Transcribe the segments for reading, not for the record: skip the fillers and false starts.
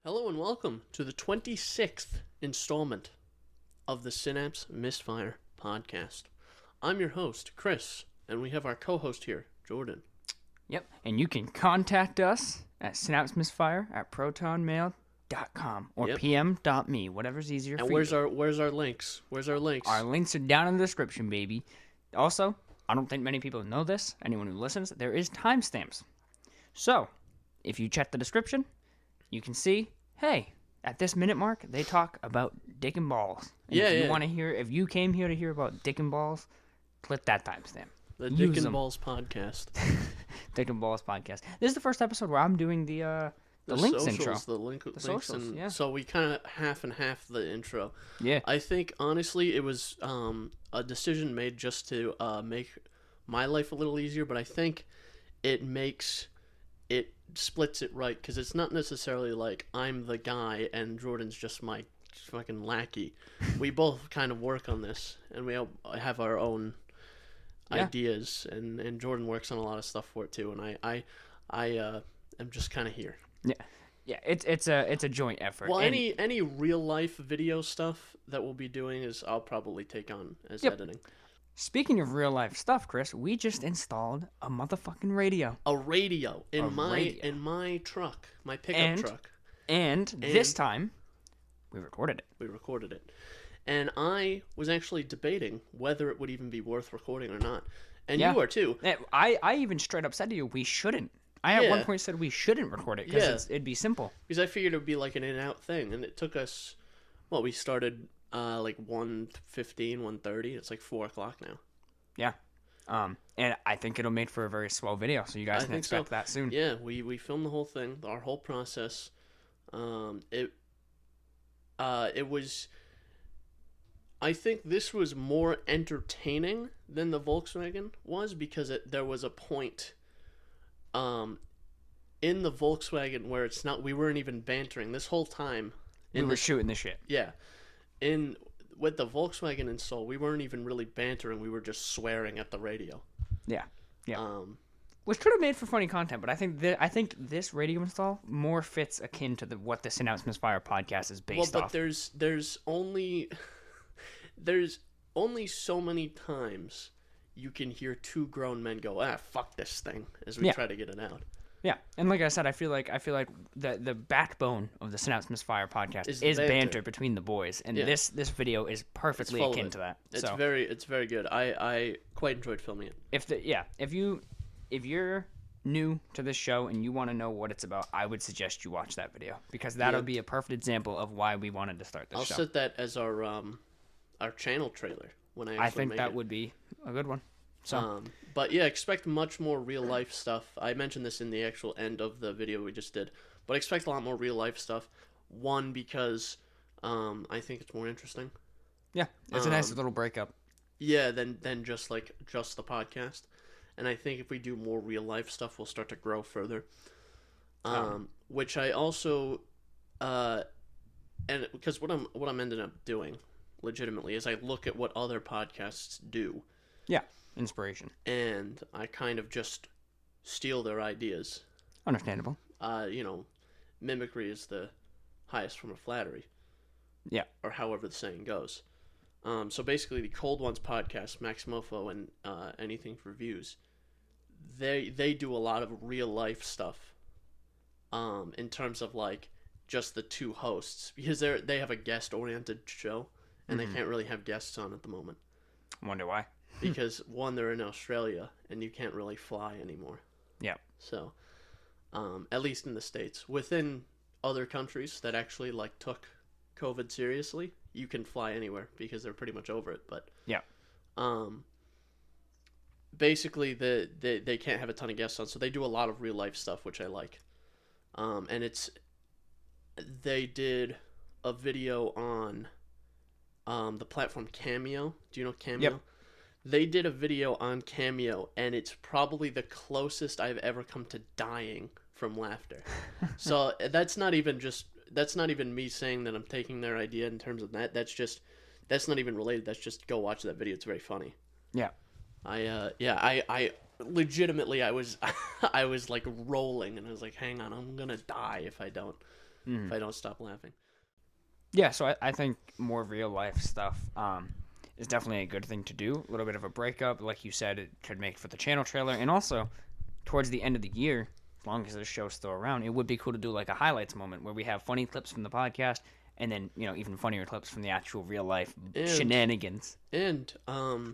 Hello and welcome to the 26th installment of the Synapse Misfire Podcast. I'm your host, Chris, and we have our co-host here, Jordan. Yep, and you can contact us at synapsemisfire@protonmail.com or pm.me, whatever's easier and for where's you. Where's our links? Where's our links? Our links are down in the description, baby. Also, I don't think many people know this, anyone who listens, there is timestamps. So, if you check the description, you can see, hey, at this minute mark, they talk about dick and balls. And if you came here to hear about dick and balls, click that timestamp. The Dick and Balls Podcast. Dick and Balls Podcast. This is the first episode where I'm doing the links intro. The links, socials, and yeah. So we kind of half and half the intro. Yeah. I think, honestly, it was a decision made just to make my life a little easier, but I think it splits it right, because it's not necessarily like I'm the guy and Jordan's just my fucking lackey. We both kind of work on this, and we have our own ideas, and Jordan works on a lot of stuff for it too, and I am just kind of here. Yeah, it's a joint effort. Well, any real life video stuff that we'll be doing is I'll probably take on as editing. Speaking of real life stuff, Chris, we just installed a motherfucking radio. A radio in my truck, my pickup truck. And this time, we recorded it. And I was actually debating whether it would even be worth recording or not. And you are too. I even straight up said to you, we shouldn't. I at one point said we shouldn't record it because it'd be simple. Because I figured it would be like an in-out thing. And it took us, we started like 1:15, 1:30. It's like 4 o'clock now. Yeah. And I think it'll make for a very swell video, so you guys can expect that soon. Yeah, we filmed the whole thing, our whole process. It was... I think this was more entertaining than the Volkswagen was, because there was a point in the Volkswagen where we weren't even bantering this whole time. We were shooting the shit. Yeah. With the Volkswagen install, we weren't even really bantering. We were just swearing at the radio. Yeah. Which could have made for funny content, but I think this radio install more fits akin to what the Synapse Misfire podcast is based off. Well, but there's only so many times you can hear two grown men go, fuck this thing, as we try to get it out. Yeah, and like I said, I feel like the backbone of the Synapse Misfire podcast is banter between the boys, and this video is perfectly akin to that. It's very good. I quite enjoyed filming it. If you're new to this show and you want to know what it's about, I would suggest you watch that video, because that'll be a perfect example of why we wanted to start this show. I'll set that as our channel trailer when I think that would be a good one. So, but yeah, expect much more real life stuff. I mentioned this in the actual end of the video we just did, but expect a lot more real life stuff. One, because I think it's more interesting. Yeah, it's a nice little breakup. Yeah, than just the podcast. And I think if we do more real life stuff, we'll start to grow further. Which I also, and because what I'm ended up doing, legitimately, is I look at what other podcasts do. Yeah. Inspiration. And I kind of just steal their ideas. Understandable. Mimicry is the highest form of flattery. Yeah. Or however the saying goes. So basically, the Cold Ones podcast, Max Mofo, and Anything for Views, they do a lot of real life stuff. In terms of like just the two hosts, because they have a guest oriented show, and they can't really have guests on at the moment. I wonder why. Because one, they're in Australia, and you can't really fly anymore. Yeah. So, at least in the States. Within other countries that actually took COVID seriously, you can fly anywhere because they're pretty much over it. But yeah. Basically, they can't have a ton of guests on, so they do a lot of real life stuff, which I like. And they did a video on the platform Cameo. Do you know Cameo? Yep. They did a video on Cameo, and it's probably the closest I've ever come to dying from laughter. So that's not even me saying that I'm taking their idea in terms of that. That's not even related. That's just go watch that video. It's very funny. Yeah. I legitimately I was like rolling, and I was like, hang on, I'm gonna die if I don't. if I don't stop laughing. Yeah, so I think more real life stuff is definitely a good thing to do. A little bit of a breakup, like you said, it could make for the channel trailer, and also towards the end of the year, as long as this show's still around, it would be cool to do like a highlights moment where we have funny clips from the podcast, and then even funnier clips from the actual real life shenanigans. And I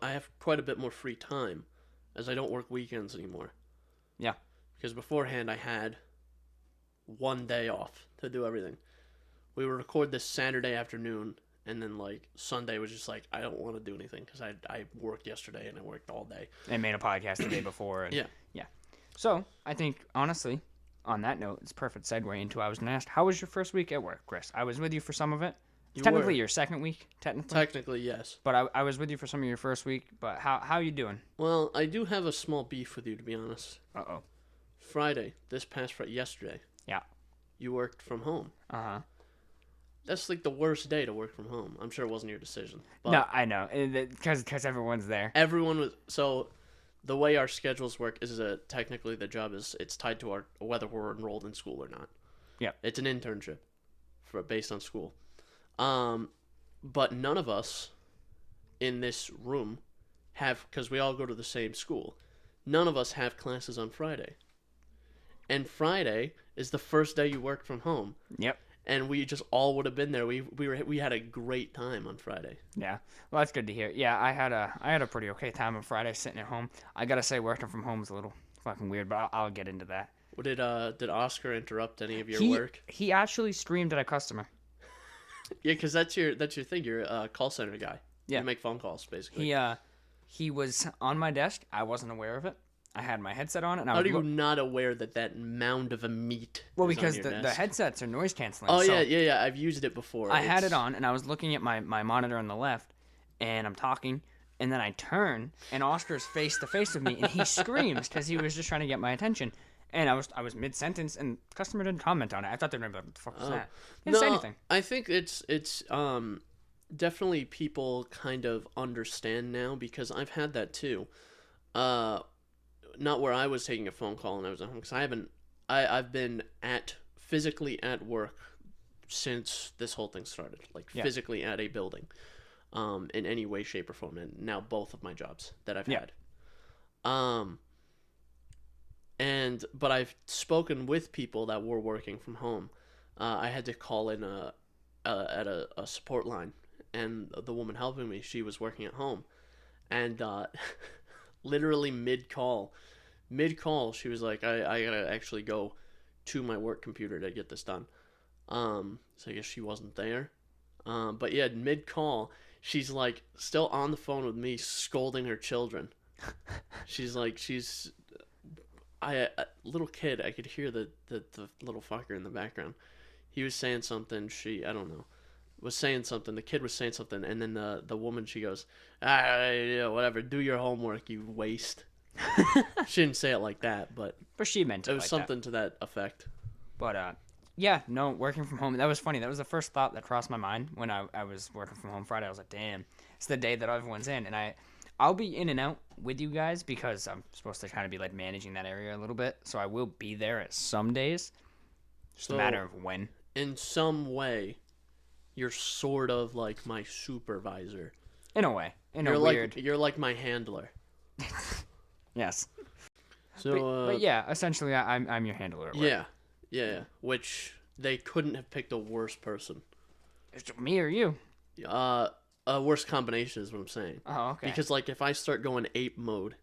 have quite a bit more free time, as I don't work weekends anymore. Yeah. Because beforehand I had one day off to do everything. We would record this Saturday afternoon, and then like Sunday was just like, I don't want to do anything because I worked yesterday and I worked all day. And made a podcast the day before. And, yeah. So I think, honestly, on that note, it's a perfect segue into I was going to ask, how was your first week at work, Chris? I was with you for some of it. Technically your second week, Technically, yes. But I was with you for some of your first week. But how you doing? Well, I do have a small beef with you, to be honest. Uh-oh. Friday, yesterday. Yeah. You worked from home. Uh-huh. That's like the worst day to work from home. I'm sure it wasn't your decision. But no, I know. Because everyone's there. Everyone was... So, the way our schedules work is that technically the job it's tied to whether we're enrolled in school or not. Yeah. It's an internship based on school. But none of us in this room have... Because we all go to the same school. None of us have classes on Friday. And Friday is the first day you work from home. Yep. And we just all would have been there. We had a great time on Friday. Yeah, well, that's good to hear. Yeah, I had a pretty okay time on Friday sitting at home. I gotta say, working from home is a little fucking weird, but I'll get into that. Did Oscar interrupt any of your work? He actually streamed at a customer. Yeah, because that's your thing. You're a call center guy. Yeah, you make phone calls basically. He was on my desk. I wasn't aware of it. I had my headset on, and How are you not aware that mound of a meat? Well, because the headsets are noise canceling. Oh, so yeah. I've used it before. I had it on, and I was looking at my monitor on the left, and I'm talking, and then I turn, and Oscar's face to face with me, and he screams because he was just trying to get my attention. And I was mid sentence, and the customer didn't comment on it. I thought they were like, "What the fuck was that?" He didn't say anything. I think it's definitely people kind of understand now because I've had that too. Not where I was taking a phone call and I was at home, because I've been physically at work since this whole thing started, physically at a building, in any way, shape, or form, and now both of my jobs that I've had. But I've spoken with people that were working from home. I had to call in at a support line, and the woman helping me, she was working at home, and literally mid-call, she was like, I gotta actually go to my work computer to get this done. So I guess she wasn't there. But yeah, mid-call, she's like still on the phone with me, scolding her children. She's like, a little kid, I could hear the little fucker in the background. He was saying something, was saying something, the kid was saying something, and then the woman, she goes, whatever, do your homework, you waste. She didn't say it like that, but she meant it was like something to that effect. But working from home, that was funny. That was the first thought that crossed my mind when I was working from home Friday. I was like, damn, it's the day that everyone's in, and I'll be in and out with you guys because I'm supposed to kind of be like managing that area a little bit, so I will be there at some days. Just a matter of when. In some way, you're sort of like my supervisor. In a way. You're like my handler. Yes. So, but yeah, essentially, I'm your handler at work. Yeah. Which they couldn't have picked a worse person. It's me or you. A worse combination is what I'm saying. Oh, okay. Because like if I start going ape mode,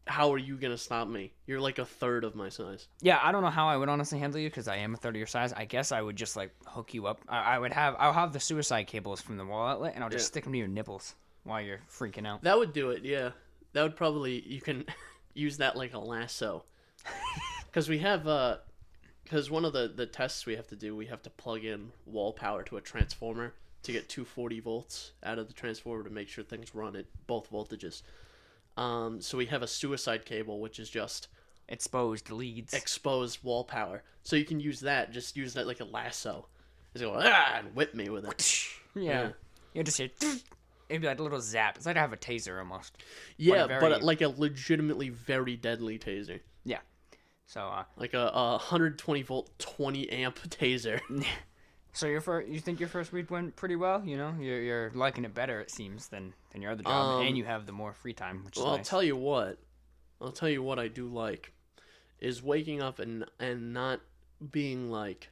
how are you gonna stop me? You're like a third of my size. Yeah, I don't know how I would honestly handle you because I am a third of your size. I guess I would just like hook you up. I'll have the suicide cables from the wall outlet, and I'll just stick them to your nipples while you're freaking out. That would do it. Yeah, that would probably, you can use that like a lasso. Because we have because one of the tests we have to do, we have to plug in wall power to a transformer to get 240 volts out of the transformer to make sure things run at both voltages. So we have a suicide cable, which is just exposed leads, exposed wall power. So you can use that, just use that like a lasso. Just go, and whip me with it. Yeah. You just hear, it'd be like a little zap. It's like I have a taser almost. Yeah, but like a legitimately very deadly taser. Yeah. So like a 120 volt 20 amp taser. so you think your first week went pretty well? You know, you're liking it better, it seems, than your other job, and you have the more free time, which is Well, nice. I'll tell you what I do like is waking up and not being like,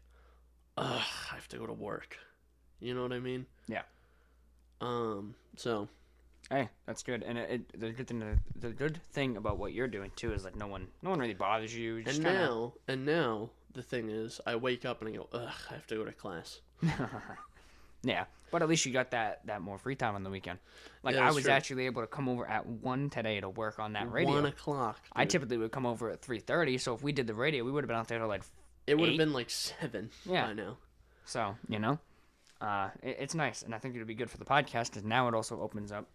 ugh, I have to go to work. You know what I mean? Yeah. So. Hey, that's good, and the good thing about what you're doing too is like no one really bothers you. Just And now the thing is, I wake up and I go, ugh, I have to go to class. Yeah, but at least you got that more free time on the weekend. Like Yeah, I was true. actually able to come over at 1 today to work on that radio. 1 o'clock. I dude. typically would come over at 3:30, so if we did the radio, we would have been out there till like It would have 8. been like 7 by now. So you know, it's nice, and I think it'll be good for the podcast because now it also opens up,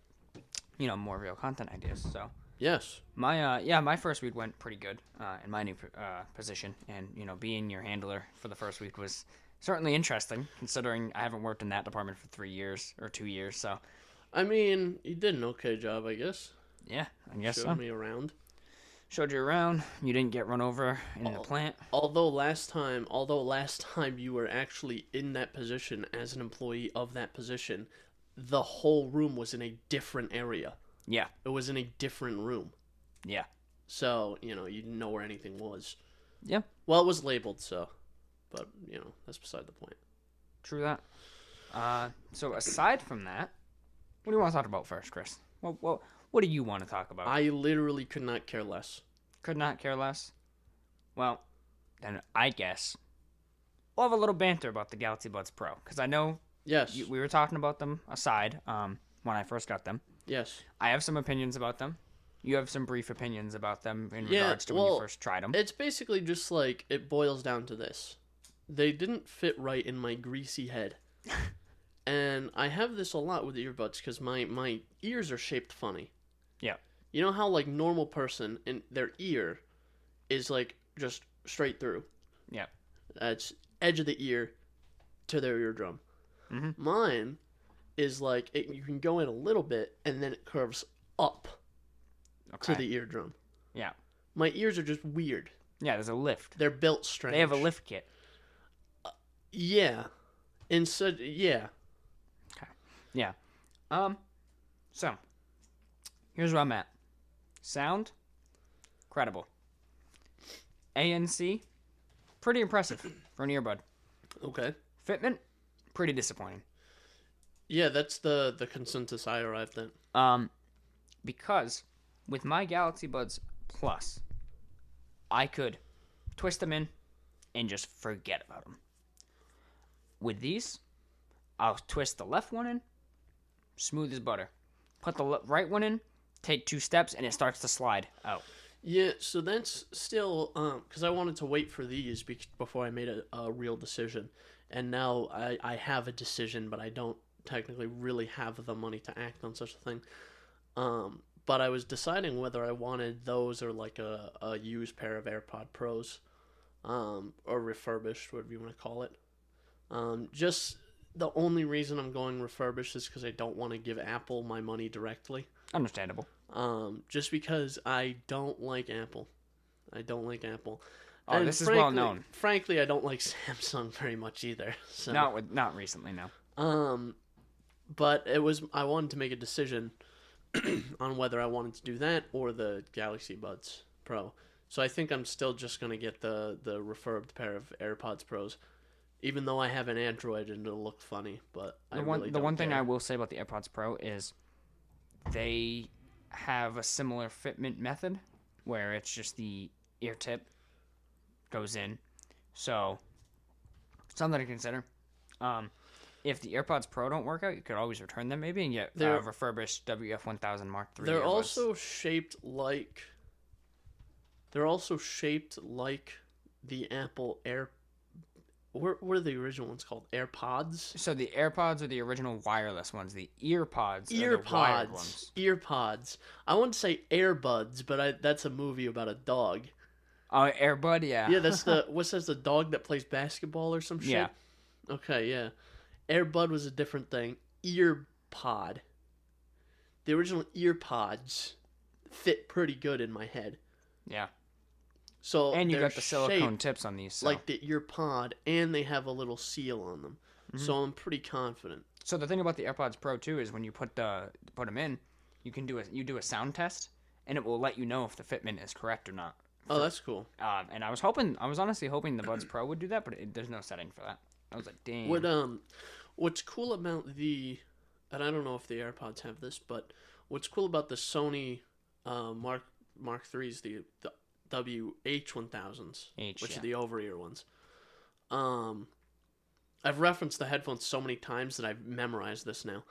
you know, more real content ideas. So Yes. my first week went pretty good in my new position, and you know, being your handler for the first week was certainly interesting, considering I haven't worked in that department for 3 years or 2 years. So I mean, you did an okay job, I guess. yeah, I guess Showed so. me around. Showed you around. You didn't get run over in the plant. Although last time you were actually in that position as an employee of that position, the whole room was in a different area. Yeah, It was in a different room. yeah, So, you know, you didn't know where anything was. yeah. Well, it was labeled, so. But, you know, that's beside the point. True that. So aside from that, what do you want to talk about first, Chris? What do you want to talk about? I literally could not care less. Could not care less. Well, then I guess we'll have a little banter about the Galaxy Buds Pro, because I know Yes. we were talking about them aside when I first got them. Yes. I have some opinions about them. You have some brief opinions about them in Yeah, regards to when you first tried them. It's basically just like, it boils down to this. They didn't fit right in my greasy head. And I have this a lot with earbuds because my ears are shaped funny. Yeah. You know how, like, normal person, in their ear is, like, just straight through. Yeah. That's edge of the ear to their eardrum. Mm-hmm. Mine is, like, you can go in a little bit, and then it curves up Okay. to the eardrum. Yeah. My ears are just weird. Yeah, there's a lift. They're built strange. They have a lift kit. Yeah. Instead, yeah. Yeah. So, here's where I'm at. Sound, credible. ANC, pretty impressive for an earbud. Okay. Fitment, pretty disappointing. Yeah, that's the consensus I arrived at. Because with my Galaxy Buds Plus, I could twist them in and just forget about them. With these, I'll twist the left one in, smooth as butter. Put the right one in, take 2 steps, and it starts to slide out. Yeah, so that's still because I wanted to wait for these before I made a real decision, and now I have a decision, but I don't technically really have the money to act on such a thing. But I was deciding whether I wanted those or like a used pair of AirPod Pros, or refurbished, whatever you want to call it. Just the only reason I'm going refurbished is because I don't want to give Apple my money directly. Understandable. Just because I don't like Apple. I don't like Apple. Oh, And this is well known. Frankly, I don't like Samsung very much either. So. Not recently, no. But I wanted to make a decision on whether I wanted to do that or the Galaxy Buds Pro. So I think I'm still just gonna get the refurbed pair of AirPods Pros, even though I have an Android and it'll look funny. But The one thing I will say about the AirPods Pro is they have a similar fitment method where it's just the ear tip goes in. So something to consider. If the AirPods Pro don't work out, you could always return them maybe and get refurbished WF-1000 Mark III. They're earbuds. also shaped like. They're also shaped like the Apple Air. What are the original ones called? AirPods. So the AirPods are the original wireless ones. The EarPods are the wired ones. Earpods. I want to say Airbuds, but that's a movie about a dog. Oh, Airbud, yeah. Yeah, that's the dog that plays basketball or some shit? Yeah. Okay, yeah. Airbud was a different thing. Earpod. The original earpods fit pretty good in my head. Yeah. So And you they're got the silicone shaped tips on these. So. like the ear pod, and they have a little seal on them. Mm-hmm. So I'm pretty confident. So the thing about the AirPods Pro too is when you put them in, you can do a sound test, and it will let you know if the fitment is correct or not. Oh, that's cool. And I was honestly hoping the Buds Pro would do that, but there's no setting for that. I was like, dang. What's cool about and I don't know if the AirPods have this, but what's cool about the Sony Mark III's, the WH-1000s, which are the over-ear ones. I've referenced the headphones so many times that I've memorized this now.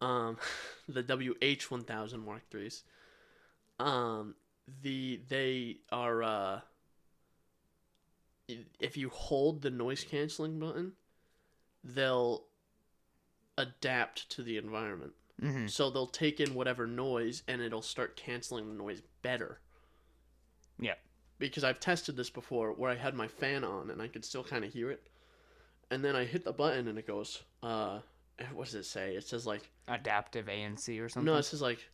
The WH-1000 Mark III's. They are if you hold the noise canceling button, they'll adapt to the environment. Mm-hmm. So they'll take in whatever noise and it'll start canceling the noise better. Yeah. Because I've tested this before where I had my fan on and I could still kind of hear it. And then I hit the button and it goes, what does it say? It says like... Adaptive ANC or something? No, it says like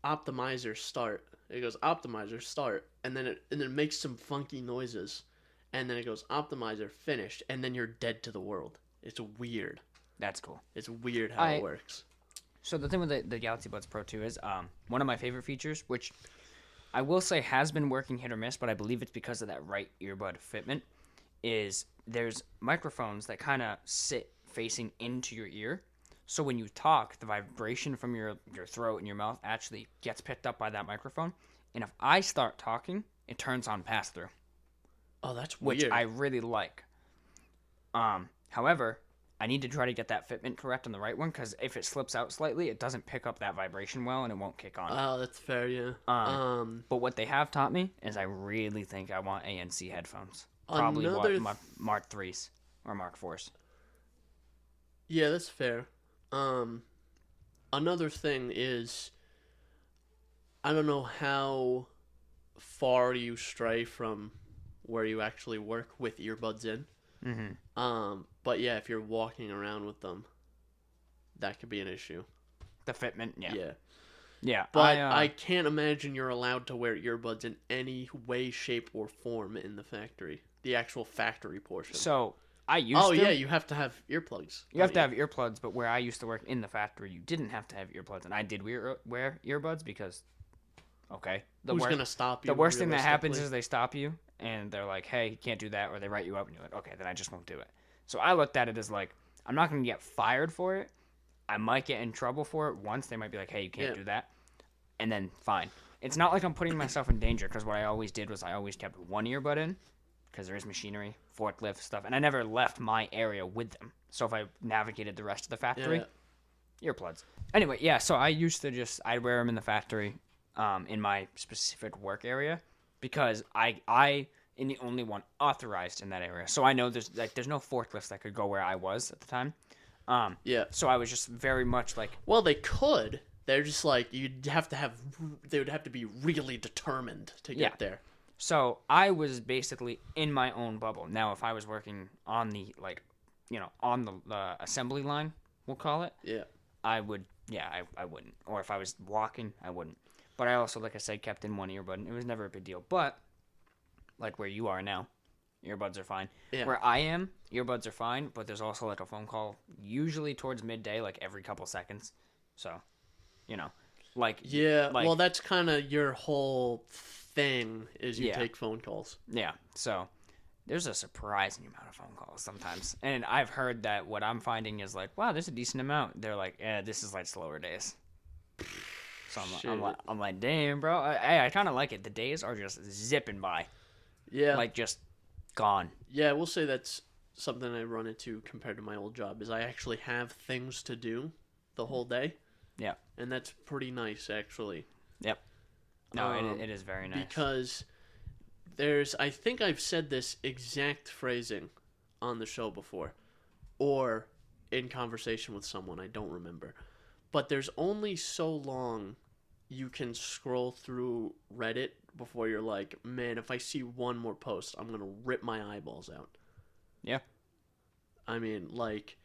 optimizer start. It goes optimizer start. And then it makes some funky noises. And then it goes optimizer finished. And then you're dead to the world. It's weird. That's cool. It's weird how it works. So the thing with the Galaxy Buds Pro 2 is one of my favorite features, which I will say has been working hit or miss, but I believe it's because of that right earbud fitment, is there's microphones that kind of sit facing into your ear. So when you talk, the vibration from your throat and your mouth actually gets picked up by that microphone. And if I start talking, it turns on pass-through. Oh, that's weird. Which I really like. However, I need to try to get that fitment correct on the right one, because if it slips out slightly, it doesn't pick up that vibration well, and it won't kick on. Oh, that's fair, yeah. But what they have taught me is I really think I want ANC headphones. Probably my Mark 3s or Mark 4s. Yeah, that's fair. Another thing is, I don't know how far you stray from where you actually work with earbuds in. Mm-hmm. But yeah, if you're walking around with them, that could be an issue. The fitment, yeah. Yeah. Yeah. But I can't imagine you're allowed to wear earbuds in any way, shape, or form in the factory. The actual factory portion. So, I used to. Oh, yeah, you have to have earplugs. You have to have earplugs, but where I used to work in the factory, you didn't have to have earplugs. And I did wear earbuds because, okay. Who's going to stop you? The worst thing that happens is they stop you, and they're like, hey, you can't do that, or they write you up, and you're like, okay, then I just won't do it. So I looked at it as like, I'm not going to get fired for it. I might get in trouble for it once. They might be like, hey, you can't do that. And then, fine. It's not like I'm putting myself in danger, because what I always did was I always kept one earbud in, because there is machinery, forklift stuff, and I never left my area with them. So if I navigated the rest of the factory, earplugs. Anyway, yeah, so I used to I'd wear them in the factory, in my specific work area, because I am the only one authorized in that area. So I know there's no forklifts that could go where I was at the time. So I was just very much like... Well, they could. They're just like, they would have to be really determined to get there. So I was basically in my own bubble. Now, if I was working on the, on the assembly line, we'll call it. Yeah. I would, I wouldn't. Or if I was walking, I wouldn't. But I also, like I said, kept in one earbud. It was never a big deal. But, like where you are now, earbuds are fine. Yeah. Where I am, earbuds are fine, but there's also like a phone call, usually towards midday, like every couple seconds. So, like... Yeah, well, that's kind of your whole thing, is you take phone calls. Yeah, so there's a surprising amount of phone calls sometimes. And I've heard that what I'm finding is like, wow, there's a decent amount. They're like, this is like slower days. So I'm like, damn, bro. I kind of like it. The days are just zipping by. Yeah. Like, just gone. Yeah, we'll say that's something I run into compared to my old job, is I actually have things to do the whole day. Yeah. And that's pretty nice, actually. Yep. No, it is very nice. Because I think I've said this exact phrasing on the show before, or in conversation with someone, I don't remember. But there's only so long you can scroll through Reddit before you're like, man, if I see one more post, I'm going to rip my eyeballs out. Yeah. I mean, like,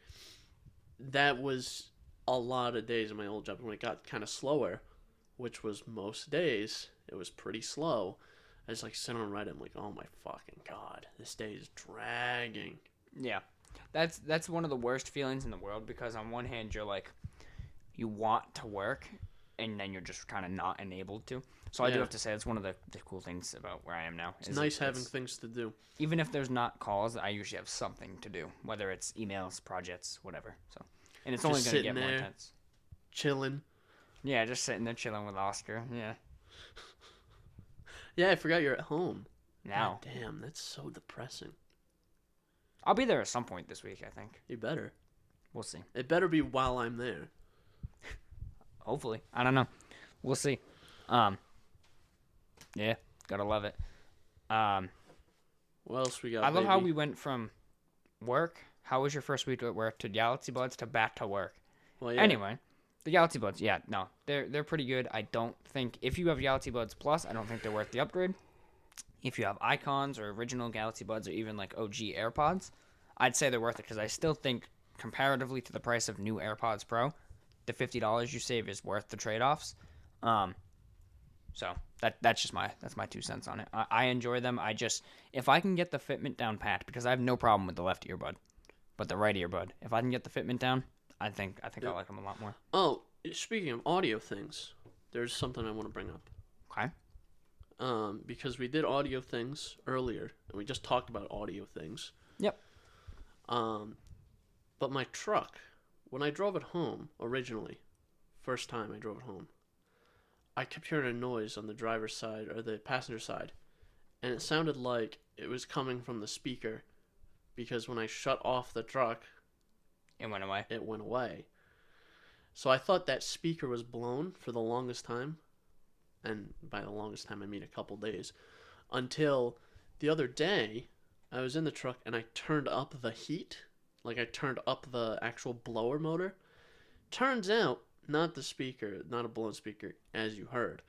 that was a lot of days in my old job when it got kind of slower, which was most days. It was pretty slow. I just like sit on Reddit. I'm like, oh my fucking god, this day is dragging. Yeah, that's one of the worst feelings in the world, because on one hand you're like, you want to work, and then you're just kind of not enabled to. So I do have to say, it's one of the cool things about where I am now. It's nice having things to do. Even if there's not calls, I usually have something to do, whether it's emails, projects, whatever. So, and it's only going to get more intense. Chilling. Yeah, just sitting there chilling with Oscar. Yeah. Yeah, I forgot you're at home. Now. God damn, that's so depressing. I'll be there at some point this week, I think. You better. We'll see. It better be while I'm there. Hopefully. I don't know. We'll see. Yeah, gotta love it. What else we got, I love how we went from work. How was your first week at work to Galaxy Buds to back to work? Well, yeah. Anyway, the Galaxy Buds, yeah, no, they're pretty good. I don't think, if you have Galaxy Buds Plus, I don't think they're worth the upgrade. If you have Icons or original Galaxy Buds or even like OG AirPods, I'd say they're worth it, because I still think comparatively to the price of new AirPods Pro, the $50 you save is worth the trade-offs. So that's just my 2 cents on it. I enjoy them. If I can get the fitment down pat, because I have no problem with the left earbud, but the right earbud, if I can get the fitment down, I think I like them a lot more. Oh, speaking of audio things, there's something I want to bring up. Okay. Because we did audio things earlier, and we just talked about audio things. Yep. But my truck, when I drove it home originally, first time I drove it home, I kept hearing a noise on the driver's side or the passenger side, and it sounded like it was coming from the speaker, because when I shut off the truck, it went away. It went away. So I thought that speaker was blown for the longest time, and by the longest time I mean a couple days, until the other day I was in the truck and I turned up the heat, like I turned up the actual blower motor. Turns out, not the speaker, not a blown speaker, as you heard.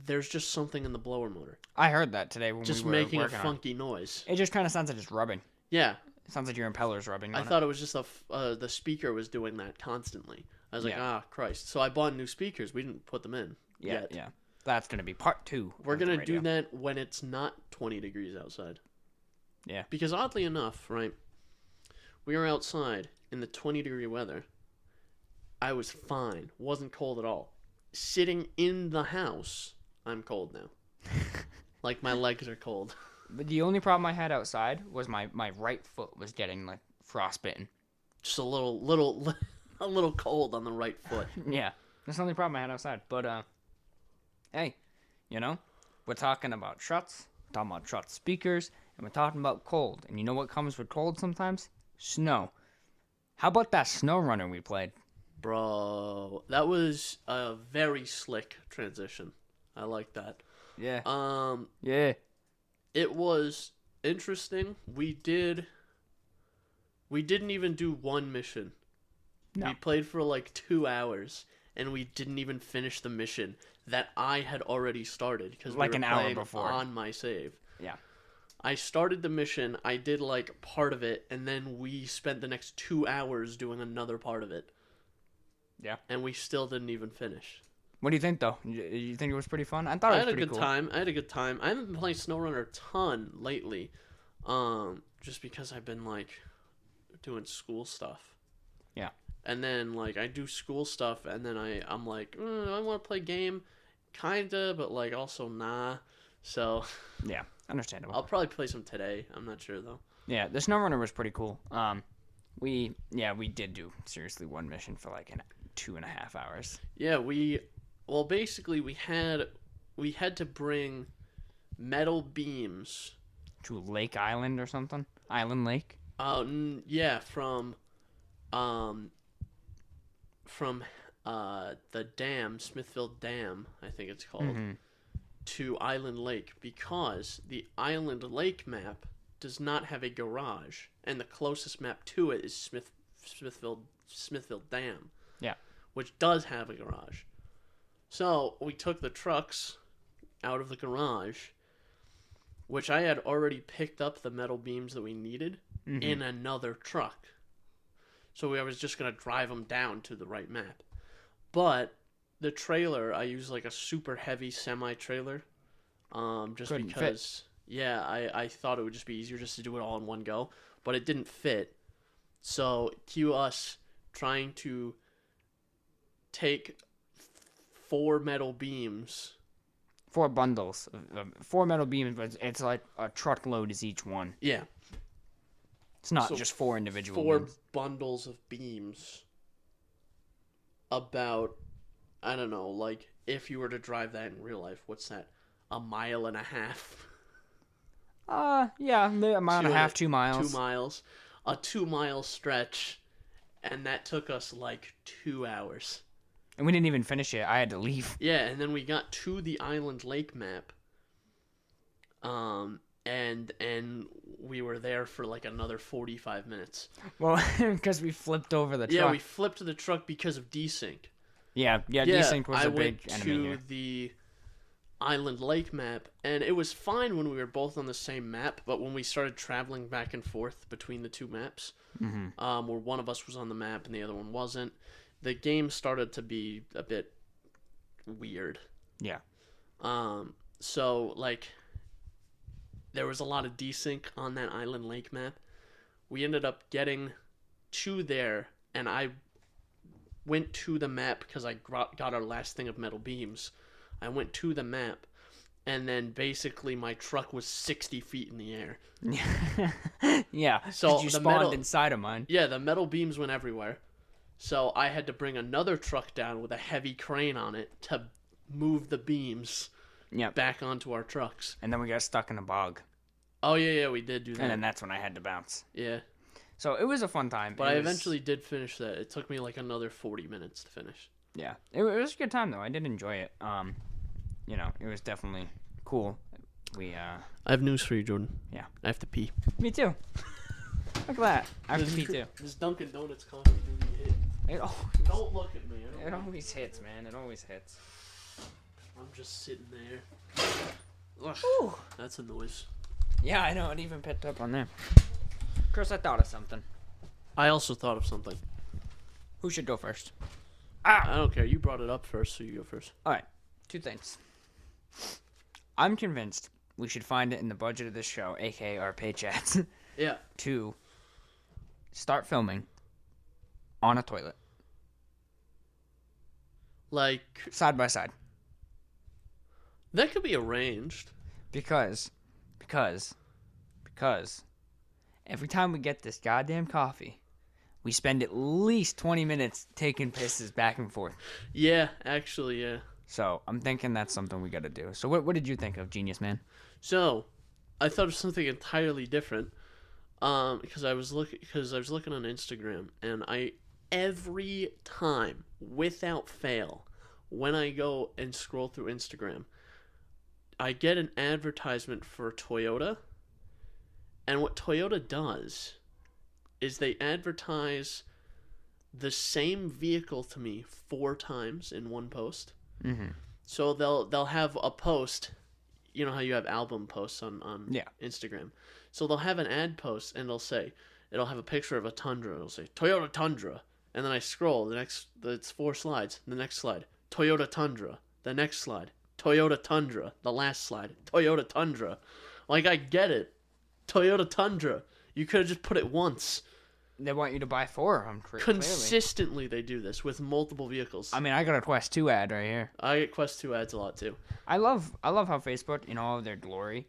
There's just something in the blower motor. I heard that today when just we were making a working funky noise. It just kind of sounds like it's rubbing. Yeah. It sounds like your impeller's rubbing on I thought it was just the speaker was doing that constantly. I was like, Christ. So I bought new speakers. We didn't put them in yet. Yeah. That's going to be part 2. We're going to do that when it's not 20 degrees outside. Yeah. Because oddly enough, right, we were outside in the 20-degree weather. I was fine. Wasn't cold at all. Sitting in the house, I'm cold now. Like my legs are cold. But the only problem I had outside was my right foot was getting like frostbitten. Just a little cold on the right foot. Yeah. That's the only problem I had outside. But hey, we're talking about struts, talking about strut speakers, and we're talking about cold. And you know what comes with cold sometimes? Snow. How about that Snowrunner we played? Bro, that was a very slick transition. I like that. Yeah. Yeah. It was interesting. We didn't even do one mission. No. We played for like 2 hours, and we didn't even finish the mission that I had already started, because like we were an hour playing before on my save. Yeah. I started the mission, I did like part of it, and then we spent the next 2 hours doing another part of it. Yeah. And we still didn't even finish. What do you think, though? You think it was pretty fun? I thought it was pretty cool. I had a good time. I haven't been playing SnowRunner a ton lately, just because I've been like doing school stuff. Yeah. And then like I do school stuff, and then I'm like, I want to play game, kinda, but like also nah. So. Yeah, understandable. I'll probably play some today. I'm not sure though. Yeah, the SnowRunner was pretty cool. We did do seriously one mission for like 2.5 hours. Yeah, basically we had to bring metal beams to Lake Island or something. Island Lake. Yeah, from the dam, Smithfield Dam, I think it's called, to Island Lake, because the Island Lake map does not have a garage, and the closest map to it is Smithfield Dam. Yeah. Which does have a garage. So we took the trucks out of the garage, which I had already picked up the metal beams that we needed in another truck. So I was just going to drive them down to the right map. But the trailer, I used like a super heavy semi-trailer. Just Couldn't because, yeah, I thought it would just be easier just to do it all in one go, but it didn't fit. So cue us trying to take 4 metal beams. 4 bundles, 4 metal beams, but it's like a truckload is each one. Yeah. It's not just 4 individual 4 beams. bundles of beams. About, I don't know, like if you were to drive that in real life, what's that? 1.5 miles? Yeah, a mile and a half, 2 miles. 2 miles. A 2-mile stretch, and that took us like 2 hours. And we didn't even finish it. I had to leave. Yeah, and then we got to the island lake map. And we were there for like another 45 minutes. Well, because we flipped over the truck. Yeah, we flipped the truck because of desync. Yeah, desync was a big enemy here. I went to the island lake map, and it was fine when we were both on the same map, but when we started traveling back and forth between the 2 maps, where one of us was on the map and the other one wasn't, the game started to be a bit weird. Yeah. So, like, there was a lot of desync on that island lake map. We ended up getting to there, and I went to the map because I got our last thing of metal beams. I went to the map, and then basically my truck was 60 feet in the air. Yeah, so you spawned inside of mine. Yeah, the metal beams went everywhere. So I had to bring another truck down with a heavy crane on it to move the beams back onto our trucks. And then we got stuck in a bog. Oh, yeah, we did do that. And then that's when I had to bounce. Yeah. So it was a fun time. But I eventually did finish that. It took me like another 40 minutes to finish. Yeah. It was a good time, though. I did enjoy it. It was definitely cool. I have news for you, Jordan. Yeah. I have to pee. Me too. Look at that. I have to pee, too. This Dunkin' Donuts coffee really hit. Don't look at me. It always hits, man. It always hits. I'm just sitting there. Ugh, that's a noise. Yeah, I know. It even picked up on there. Chris, I thought of something. I also thought of something. Who should go first? I don't care. You brought it up first, so you go first. All right. 2 things. I'm convinced we should find it in the budget of this show, a.k.a. our pay chats, to start filming on a toilet. Like... Side by side. That could be arranged. Because every time we get this goddamn coffee, we spend at least 20 minutes taking pisses back and forth. Yeah, actually, yeah. So I'm thinking that's something we got to do. So what did you think of, Genius Man? So I thought of something entirely different. Because I was looking on Instagram, and every time, without fail, when I go and scroll through Instagram, I get an advertisement for Toyota. And what Toyota does is they advertise the same vehicle to me 4 times in one post. Mm-hmm. So they'll have a post, you know how you have album posts on Instagram. So they'll have an ad post, and it'll have a picture of a Tundra. It'll say Toyota Tundra, and then I scroll. It's 4 slides. The next slide, Toyota Tundra. The next slide, Toyota Tundra. The last slide, Toyota Tundra. Like, I get it. Toyota Tundra. You could have just put it once. They want you to buy 4 of them. Consistently, they do this with multiple vehicles. I mean, I got a Quest 2 ad right here. I get Quest 2 ads a lot too. I love how Facebook, in all of their glory,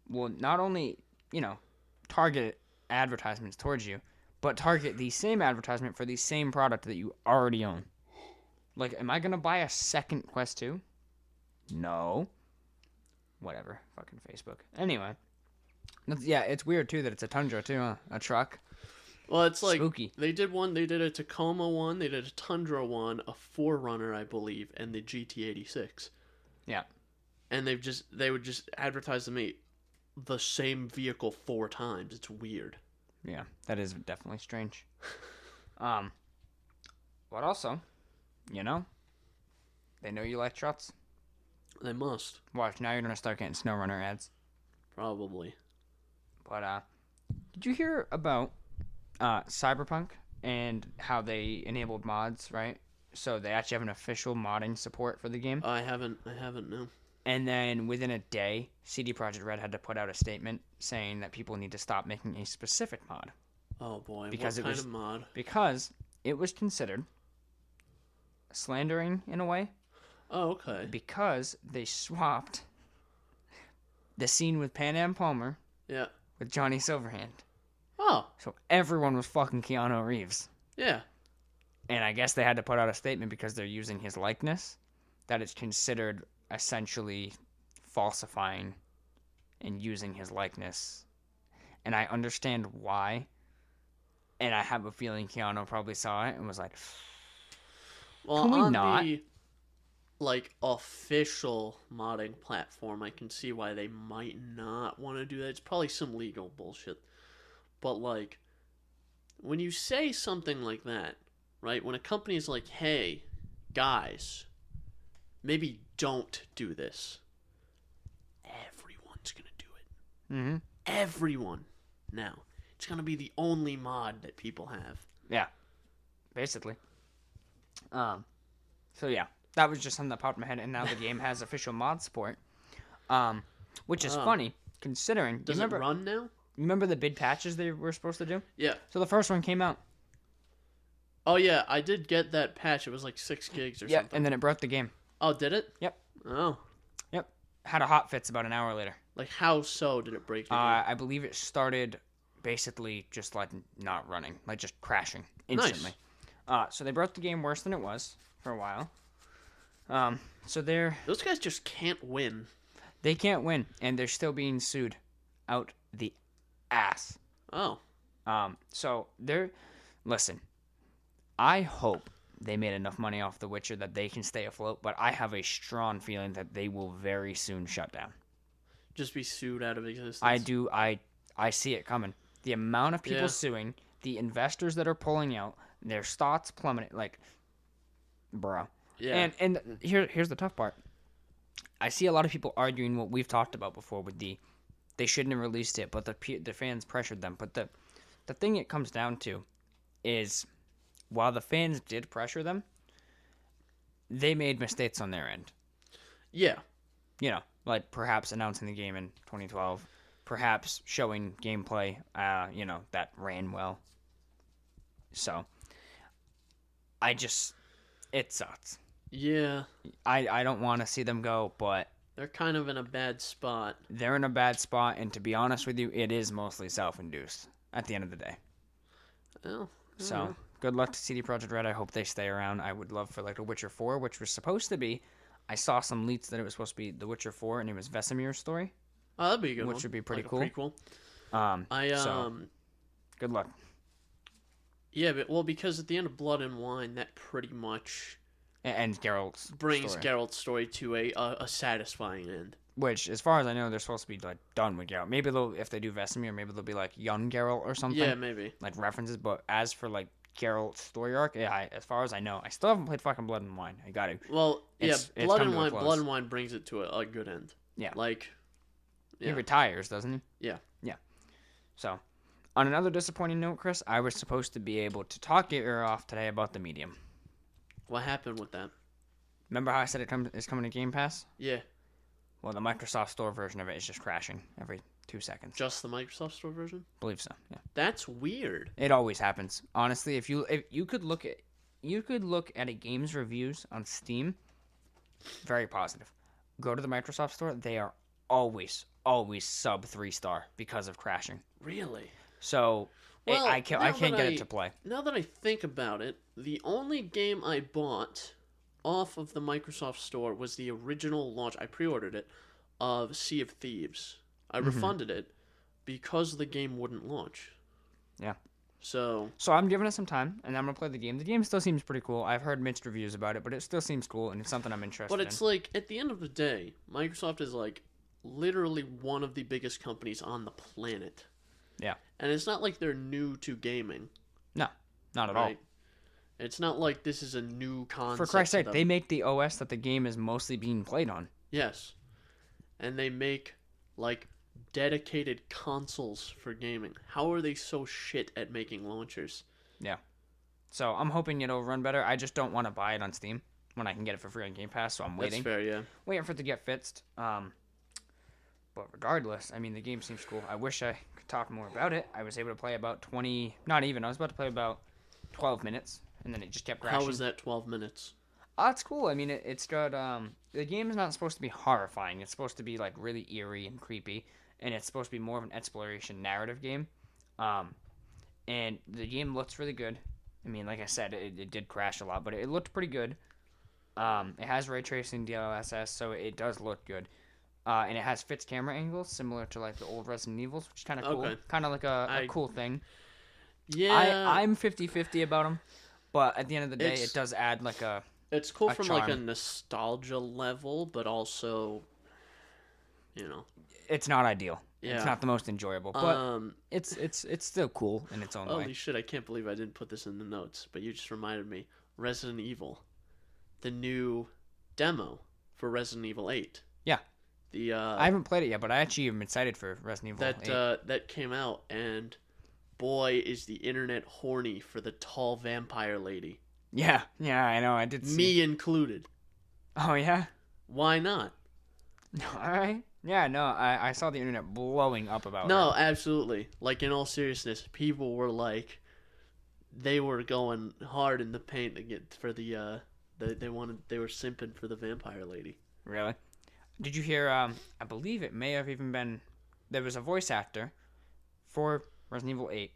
will not only target advertisements towards you, but target the same advertisement for the same product that you already own. Like, am I gonna buy a second Quest 2? No. Whatever. Fucking Facebook. Anyway. Yeah, it's weird too that it's a Tundra too, huh? A truck. Well, it's like spooky. They did a Tacoma one, they did a Tundra one, a 4Runner, I believe, and the GT86. Yeah. And they would just advertise to me the same vehicle 4 times. It's weird. Yeah, that is definitely strange. But also, they know you like trucks. They must. Watch, now you're gonna start getting Snowrunner ads. Probably. But did you hear about Cyberpunk and how they enabled mods, right? So they actually have an official modding support for the game. I haven't, no. And then within a day, CD Projekt Red had to put out a statement saying that people need to stop making a specific mod. Oh boy, because what kind of mod? Because it was considered slandering in a way. Oh, okay. Because they swapped the scene with Pan Am Palmer with Johnny Silverhand. Oh. So everyone was fucking Keanu Reeves. Yeah. And I guess they had to put out a statement because they're using his likeness, that it's considered essentially falsifying and using his likeness. And I understand why. And I have a feeling Keanu probably saw it and was like, well, can we on not? The, like, official modding platform, I can see why they might not want to do that. It's probably some legal bullshit. But, like, when you say something like that, right, when a company is like, hey, guys, maybe don't do this, everyone's going to do it. Mm-hmm. Everyone now. It's going to be the only mod that people have. Yeah, basically. So yeah, that was just something that popped in my head, and now the game has official mod support, which is funny considering. Does it run now? Remember the big patches they were supposed to do? Yeah. So the first one came out. Oh yeah, I did get that patch. It was like 6 gigs or something. And then it broke the game. Oh, did it? Yep. Oh. Yep. Had a hotfix about an hour later. Like how so did it break the game? I believe it started basically just like not running, like just crashing instantly. Nice. So they broke the game worse than it was for a while. So those guys just can't win. They can't win, and they're still being sued out the ass. Oh. So listen, I hope they made enough money off The Witcher that they can stay afloat, but I have a strong feeling that they will very soon shut down. Just be sued out of existence. I do. I see it coming. The amount of people suing, the investors that are pulling out, their stocks plummeting, like, bro. Yeah. And here's the tough part. I see a lot of people arguing what we've talked about before with they shouldn't have released it, but the fans pressured them. But the thing it comes down to is, while the fans did pressure them, they made mistakes on their end. Yeah. You know, like perhaps announcing the game in 2012, perhaps showing gameplay, that ran well. So, it sucks. Yeah. I don't want to see them go, but they're kind of in a bad spot. They're in a bad spot, and to be honest with you, it is mostly self-induced at the end of the day. Oh. So, good luck to CD Projekt Red. I hope they stay around. I would love for like The Witcher 4, which was supposed to be. I saw some leaks that it was supposed to be The Witcher 4, and it was Vesemir's story. Oh, that'd be a good one. Which would be pretty like cool. Pretty cool. So, good luck. Yeah, but because at the end of Blood and Wine, that pretty much and Geralt's brings story. Geralt's story to a satisfying end. Which, as far as I know, they're supposed to be like done with Geralt. Maybe if they do Vesemir, maybe they'll be like young Geralt or something. Yeah, maybe like references. But as for like Geralt's story arc, as far as I know, I still haven't played fucking Blood and Wine. I got to. Well, Blood and Wine brings it to a good end. Yeah, he retires, doesn't he? Yeah. So, on another disappointing note, Chris, I was supposed to be able to talk your ear off today about the Medium. What happened with that? Remember how I said it's coming to Game Pass? Yeah. Well, the Microsoft Store version of it is just crashing every 2 seconds. Just the Microsoft Store version? Believe so. Yeah. That's weird. It always happens. Honestly, if you could look at a game's reviews on Steam, very positive. Go to the Microsoft Store, they are always sub 3-star because of crashing. Really? So I can't get it to play. Now that I think about it, the only game I bought off of the Microsoft Store was the original launch. I pre-ordered it of Sea of Thieves. I refunded it because the game wouldn't launch. Yeah. So I'm giving it some time, and I'm gonna play the game. The game still seems pretty cool. I've heard mixed reviews about it, but it still seems cool, and it's something I'm interested in. But it's like, at the end of the day, Microsoft is like literally one of the biggest companies on the planet. Yeah. And it's not like they're new to gaming. No, not at all. It's not like this is a new concept. For Christ's sake, they make the OS that the game is mostly being played on. Yes. And they make, like, dedicated consoles for gaming. How are they so shit at making launchers? Yeah. So I'm hoping it'll run better. I just don't want to buy it on Steam when I can get it for free on Game Pass, so I'm waiting. That's fair, yeah. Waiting for it to get fixed. But regardless, I mean, the game seems cool. I wish I could talk more about it. I was able to play about 20... Not even. I was about to play about 12 minutes, and then it just kept crashing. How was that 12 minutes? It's cool. I mean, it's got... the game is not supposed to be horrifying. It's supposed to be, like, really eerie and creepy, and it's supposed to be more of an exploration narrative game. And the game looks really good. I mean, like I said, it did crash a lot, but it looked pretty good. It has ray tracing DLSS, so it does look good. And it has fixed camera angles, similar to like the old Resident Evils, which is kind of cool. Okay. Kind of like a cool thing. Yeah. I'm 50-50 about them, but at the end of the day, it does add like a... It's cool from charm. like a nostalgia level, but also, you know... It's not ideal. Yeah. It's not the most enjoyable, but it's still cool in its own way. Holy shit, I can't believe I didn't put this in the notes, but you just reminded me. Resident Evil. The new demo for Resident Evil 8. Yeah. I haven't played it yet, but I actually am excited for Resident Evil 8. That came out, and boy, is the internet horny for the tall vampire lady. Yeah, I know. I did see. Me included. Oh, yeah? Why not? All right. Yeah, no, I saw the internet blowing up about No, her. absolutely. Like, in all seriousness, people were like, they were going hard in the paint to get for they were simping for the vampire lady. Really? Did you hear, I believe it may have even been, there was a voice actor for Resident Evil 8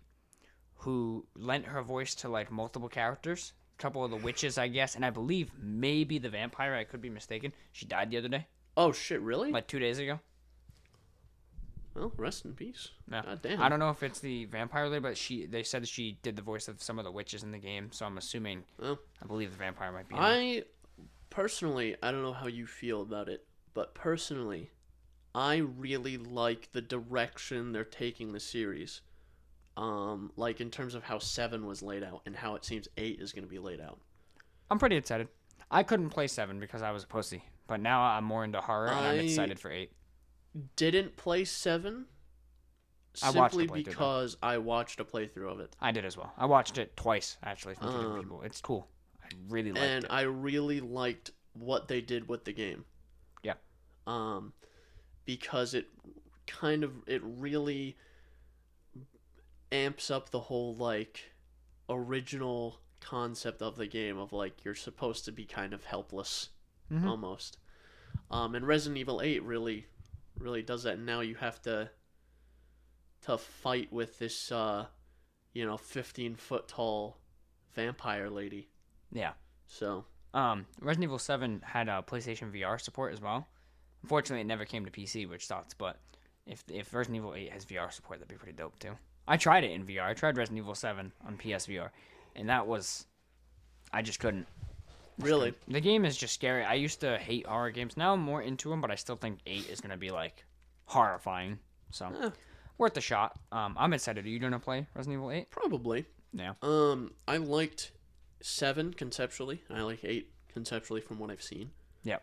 who lent her voice to, like, multiple characters. A couple of the witches, I guess, and I believe maybe the vampire, I could be mistaken. She died the other day. Oh, shit, really? Like 2 days ago. Well, rest in peace. Yeah. God damn. I don't know if it's the vampire lady, but they said she did the voice of some of the witches in the game, so I'm assuming, I believe the vampire might be in it. Personally, I don't know how you feel about it, but personally, I really like the direction they're taking the series. Like in terms of how 7 was laid out and how it seems 8 is going to be laid out. I'm pretty excited. I couldn't play 7 because I was a pussy, but now I'm more into horror and I'm excited for 8. Didn't play 7 simply because I watched a playthrough of it. I did as well. I watched it twice, actually, from 2 different people. It's cool. I really liked it. And I really liked what they did with the game. Yeah. Because it really amps up the whole, like, original concept of the game of, like, you're supposed to be kind of helpless, almost. And Resident Evil 8 really does that. And now you have to fight with this, 15-foot tall vampire lady. Yeah. So. Resident Evil 7 had PlayStation VR support as well. Unfortunately, it never came to PC, which sucks. But if Resident Evil 8 has VR support, that'd be pretty dope too. I tried it in VR. I tried Resident Evil 7 on PSVR, and I just couldn't. Really? The game is just scary. I used to hate horror games. Now I'm more into them, but I still think 8 is gonna be like horrifying. So worth a shot. I'm excited. Are you gonna play Resident Evil 8? Probably. Yeah. I liked 7 conceptually. I like 8 conceptually from what I've seen. Yep.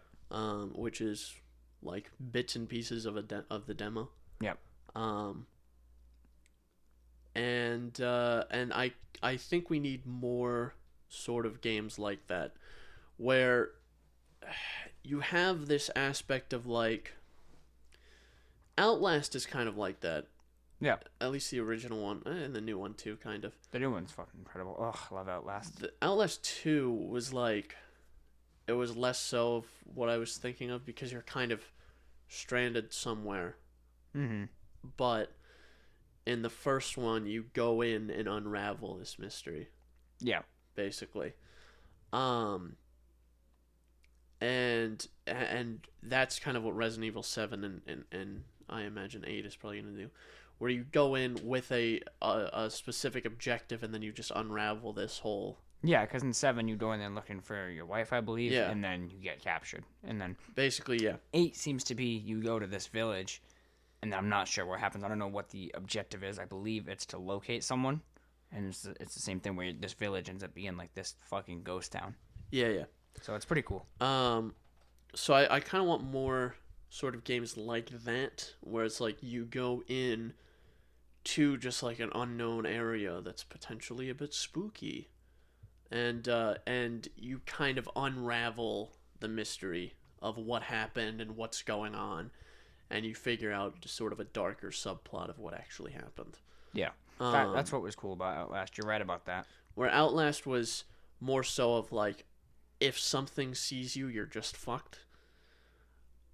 Which is like bits and pieces of the demo. Yep. And I think we need more sort of games like that, where you have this aspect of, like, Outlast is kind of like that. Yeah. At least the original one, and the new one too, kind of. The new one's fucking incredible. Ugh, I love Outlast. The Outlast 2 was like, it was less so of what I was thinking of, because you're kind of stranded somewhere. Mm-hmm. But in the first one, you go in and unravel this mystery. Yeah. Basically. And that's kind of what Resident Evil 7 and I imagine 8 is probably going to do, where you go in with a specific objective and then you just unravel this whole... Yeah, because in 7 you go in there looking for your wife, I believe, yeah. And then you get captured. And then... Basically, yeah. 8 seems to be you go to this village, and I'm not sure what happens. I don't know what the objective is. I believe it's to locate someone. And it's the same thing where this village ends up being like this fucking ghost town. Yeah. So it's pretty cool. So I kind of want more sort of games like that, where it's like you go in to just like an unknown area that's potentially a bit spooky. and you kind of unravel the mystery of what happened and what's going on, and you figure out just sort of a darker subplot of what actually happened. Yeah. That's what was cool about Outlast. You're right about that. Where Outlast was more so of like, if something sees you, you're just fucked.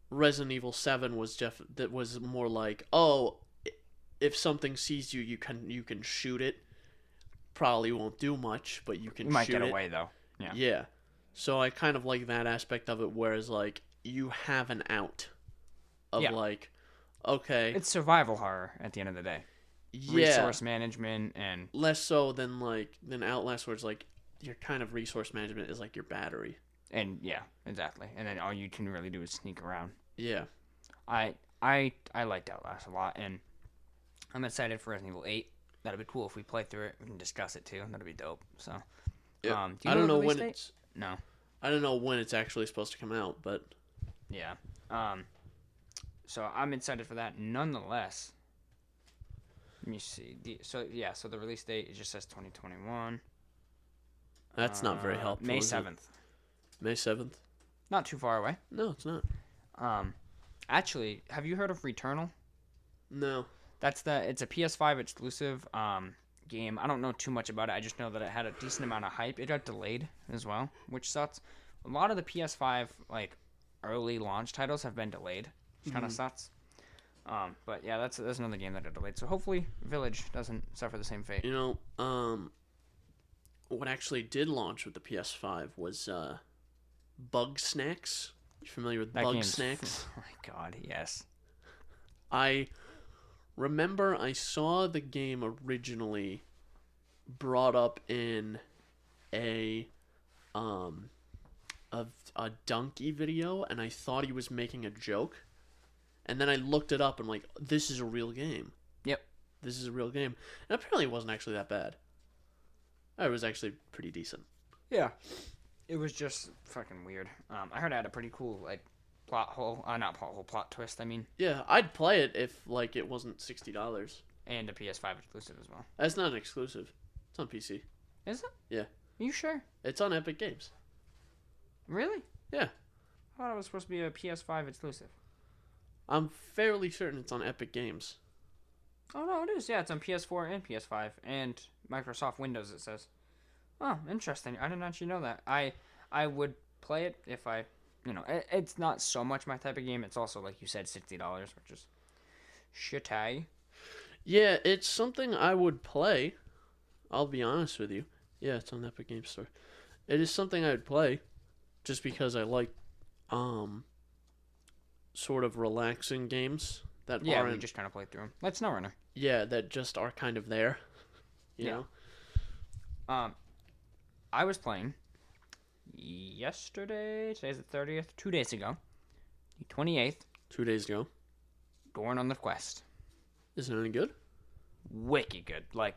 Resident Evil 7 was more like, oh, if something sees you, you can shoot it. Probably won't do much, but you can You might shoot get it. away, though. Yeah. Yeah. So I kind of like that aspect of it, whereas like you have an out of like, okay, It's survival horror at the end of the day. Resource management and less so than Outlast, where it's like your kind of resource management is like your battery. and yeah, exactly. And then all you can really do is sneak around. Yeah. I liked Outlast a lot, and I'm excited for Resident Evil 8. That'd be cool if we play through it. We can discuss it too. That'd be dope. So, yeah. Do you I don't know the when release it's. date? No. I don't know when it's actually supposed to come out, but Yeah. So I'm excited for that. Nonetheless, let me see. So the release date, it just says 2021. that's not very helpful. May is it? 7th. May 7th? Not too far away. No, it's not. Actually, have you heard of Returnal? No. It's a PS5 exclusive game. I don't know too much about it. I just know that it had a decent amount of hype. It got delayed as well, which sucks. A lot of the PS5 like early launch titles have been delayed, which kind of sucks. But yeah, that's another game that got delayed. So hopefully Village doesn't suffer the same fate. You know, what actually did launch with the PS5 was Bug Snacks. You familiar with Bug Snacks? Oh my god, yes. I remember I saw the game originally brought up in a Donkey video, and I thought he was making a joke. And then I looked it up and I'm like, this is a real game. Yep. This is a real game. And apparently it wasn't actually that bad. It was actually pretty decent. Yeah. It was just fucking weird. I heard it had a pretty cool like plot twist. I mean, Yeah, I'd play it if like it wasn't $60. and a PS5 exclusive as well. That's not an exclusive. It's on PC. Is it? Yeah. Are you sure? It's on Epic Games. Really? Yeah. I thought it was supposed to be a PS5 exclusive. I'm fairly certain it's on Epic Games. Oh no, it is. Yeah, it's on PS4 and PS5 and Microsoft Windows. It says. Oh, interesting. I didn't actually know that. I would play it if I, it's not so much my type of game. It's also like you said, $60, which is shitty. Yeah, it's something I would play. I'll be honest with you. Yeah, it's on Epic Games Store. It is something I would play, just because I like, sort of relaxing games that aren't. We just kind of play through them. Like Snowrunner. Yeah, that just are kind of there. You know. I was playing yesterday. Today's the 30th. 2 days ago, the 28th. 2 days ago. Gorn on the Quest. Is it any good? Wicked good. Like,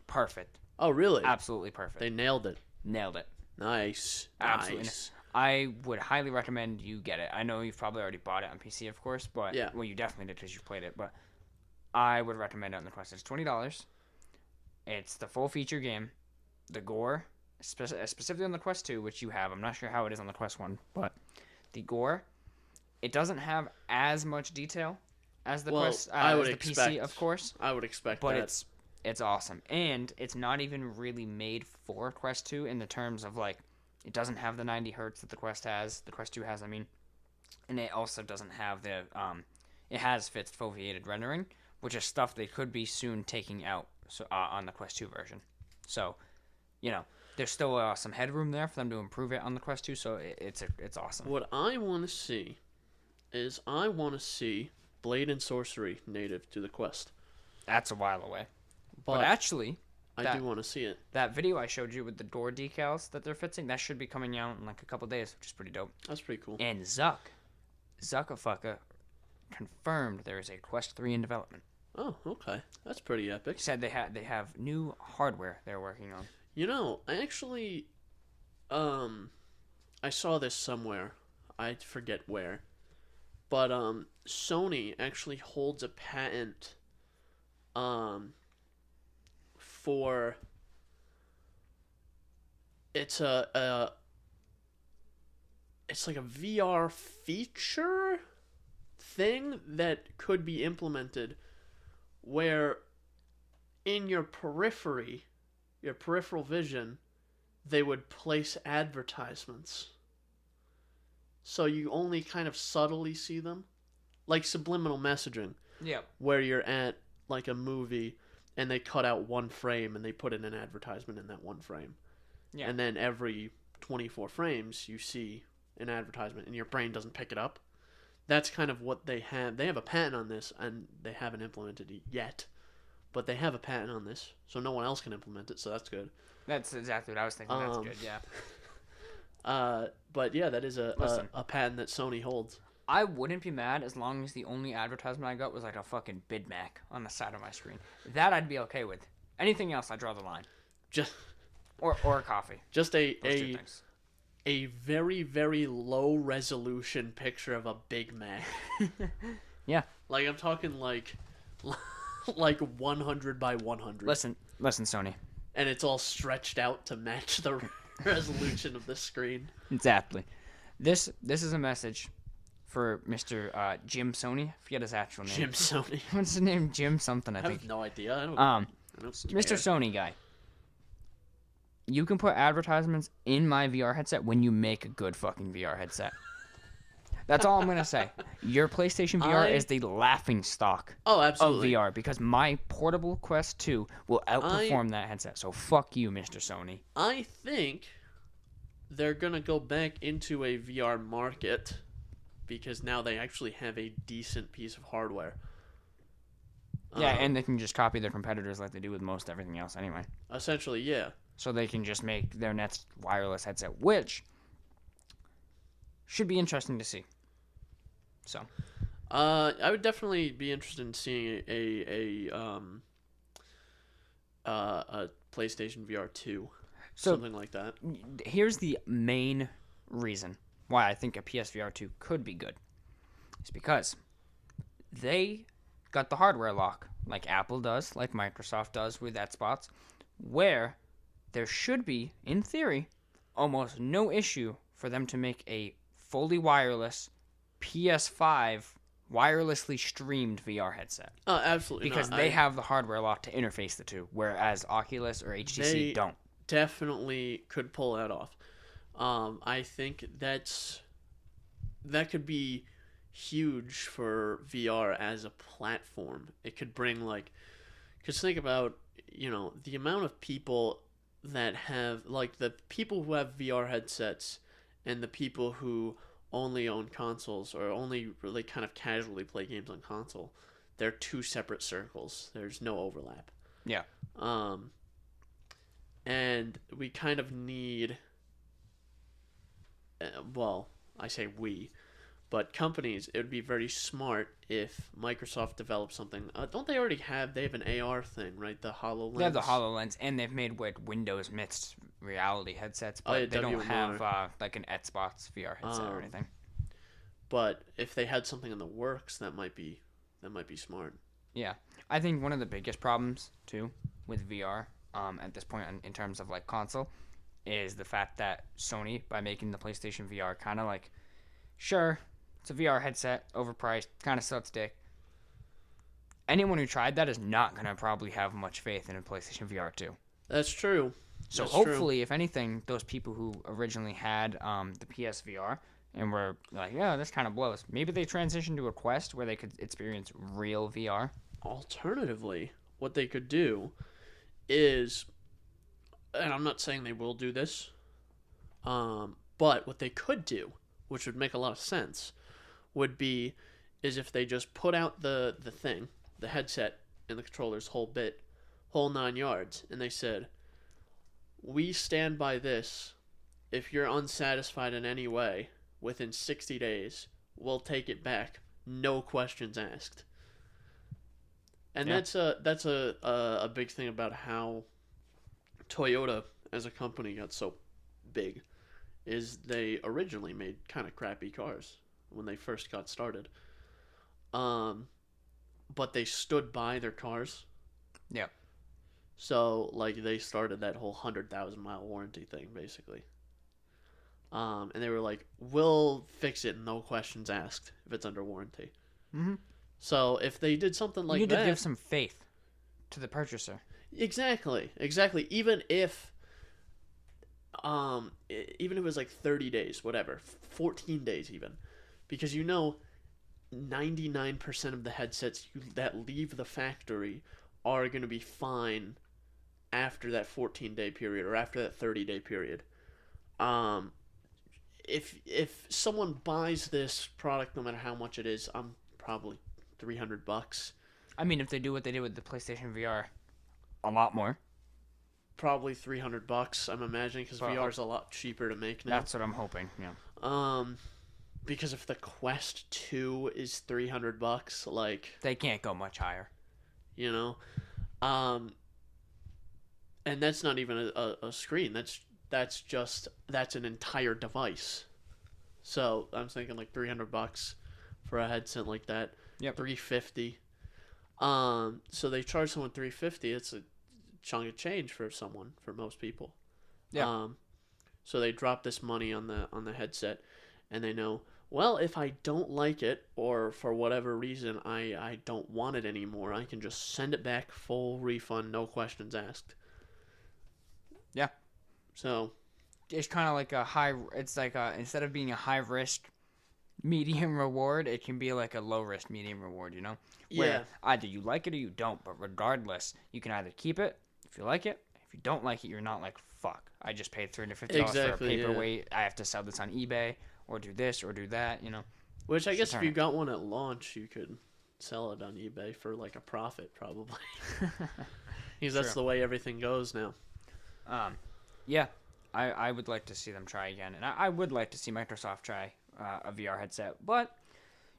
perfect. Oh, really? Absolutely perfect. They nailed it. Nailed it. Nice. Absolutely. Nice. I would highly recommend you get it. I know you've probably already bought it on PC, of course, but yeah. Well, you definitely did because you played it. But I would recommend it on the Quest. It's $20. It's the full feature game. The gore, specifically on the Quest 2, which you have. I'm not sure how it is on the Quest 1, but the gore, it doesn't have as much detail as the Quest, I would as the expect, PC, of course. I would expect but that. it's awesome, and it's not even really made for Quest 2 in the terms of like. It doesn't have the 90 hertz that the Quest has. The Quest 2 has, I mean. And it also doesn't have the... it has fixed foveated rendering, which is stuff they could be soon taking out on the Quest 2 version. So, there's still some headroom there for them to improve it on the Quest 2, so it's awesome. What I want to see is Blade and Sorcery native to the Quest. That's a while away. But actually... I do want to see it. That video I showed you with the door decals that they're fixing, that should be coming out in like a couple days, which is pretty dope. That's pretty cool. And Zuckerfucker confirmed there is a Quest 3 in development. Oh, okay. That's pretty epic. He said they have new hardware they're working on. I actually I saw this somewhere. I forget where. But Sony actually holds a patent for it's it's like a VR feature thing that could be implemented where in your peripheral vision, they would place advertisements. So you only kind of subtly see them. Like subliminal messaging. Yeah. Where you're at like a movie and they cut out one frame and they put in an advertisement in that one frame. Yeah. And then every 24 frames you see an advertisement and your brain doesn't pick it up. That's kind of what they have. They have a patent on this and they haven't implemented it yet. But they have a patent on this, so no one else can implement it, so that's good. That's exactly what I was thinking. That's good, yeah. But yeah, that is a patent that Sony holds. I wouldn't be mad as long as the only advertisement I got was like a fucking Big Mac on the side of my screen. That I'd be okay with. Anything else, I draw the line. Just or a coffee. Just a very, very low resolution picture of a Big Mac. Yeah. Like I'm talking like 100 by 100. Listen, Sony. And it's all stretched out to match the resolution of the screen. Exactly. This is a message for Mr. Jim Sony. I forget his actual name. Jim Sony. What's his name? Jim something, I think. I have no idea. I don't Mr. Sony guy. You can put advertisements in my VR headset when you make a good fucking VR headset. That's all I'm going to say. Your PlayStation VR is the laughing stock of VR because my portable Quest 2 will outperform that headset. So fuck you, Mr. Sony. I think they're going to go back into a VR market because now they actually have a decent piece of hardware. Yeah, and they can just copy their competitors like they do with most everything else anyway. Essentially, yeah. So they can just make their next wireless headset, which should be interesting to see. So, I would definitely be interested in seeing a PlayStation VR 2, something like that. Here's the main reason why I think a PSVR 2 could be good. It's because they got the hardware lock, like Apple does, like Microsoft does with Xbox, where there should be, in theory, almost no issue for them to make a fully wireless PS5 wirelessly streamed VR headset. Oh, absolutely. Because they have the hardware lock to interface the two, whereas Oculus or HTC don't. Definitely could pull that off. I think that could be huge for VR as a platform. It could bring because think about, the amount of people that have, the people who have VR headsets and the people who only own consoles or only really kind of casually play games on console. They're two separate circles. There's no overlap. Yeah. And we kind of need, I say we, but companies, it would be very smart if Microsoft developed something. Don't they already have, they have an AR thing, right? The HoloLens. They have the HoloLens, and they've made Windows mixed reality headsets, but they don't have like an Xbox VR headset or anything. But if they had something in the works, that might be smart. Yeah. I think one of the biggest problems, too, with VR at this point in terms of console is the fact that Sony, by making the PlayStation VR kind of sure, it's a VR headset, overpriced, kind of sucks dick. Anyone who tried that is not going to probably have much faith in a PlayStation VR 2. That's true. So hopefully, if anything, those people who originally had the PSVR and were like, yeah, this kind of blows, maybe they transitioned to a Quest where they could experience real VR. Alternatively, what they could do is, and I'm not saying they will do this, but what they could do, which would make a lot of sense, is if they just put out the thing, the headset and the controller's whole 9 yards, and they said, we stand by this. If you're unsatisfied in any way, within 60 days, we'll take it back. No questions asked. And that's a big thing about how Toyota as a company got so big, is they originally made kind of crappy cars when they first got started. But they stood by their cars. Yeah. So like they started that whole 100,000 mile warranty thing basically. And they were like, "We'll fix it, no questions asked, if it's under warranty." Mm-hmm. So if they did something like you need that, to give some faith to the purchaser. exactly. Even if it was like 30 days, whatever, 14 days even, because 99% of the headsets that leave the factory are going to be fine after that 14-day period or after that 30-day period. If someone buys this product, no matter how much it is, I'm probably $300. I mean, if they do what they did with the PlayStation VR, a lot more. Probably $300, I'm imagining, because VR is a lot cheaper to make now. That's what I'm hoping. Yeah. Because if the Quest 2 is $300, like they can't go much higher. And that's not even a screen. That's an entire device. So I'm thinking like $300 for a headset like that. Yep. $350. So they charge someone $350. It's a chunk of change for most people. Yeah. So they drop this money on the headset, and they know, well, if I don't like it, or for whatever reason I don't want it anymore, I can just send it back, full refund, no questions asked. Yeah. So it's kind of like instead of being a high risk medium reward, it can be like a low risk medium reward, Where yeah. either you like it or you don't, but regardless, you can either keep it if you like it. If you don't like it, you're not like, fuck, I just paid $350 for a paperweight. Yeah. I have to sell this on eBay or do this or do that, Which I guess if you got one at launch, you could sell it on eBay for like a profit, probably. Because that's the way everything goes now. Yeah, I would like to see them try again, and I would like to see Microsoft try a VR headset, but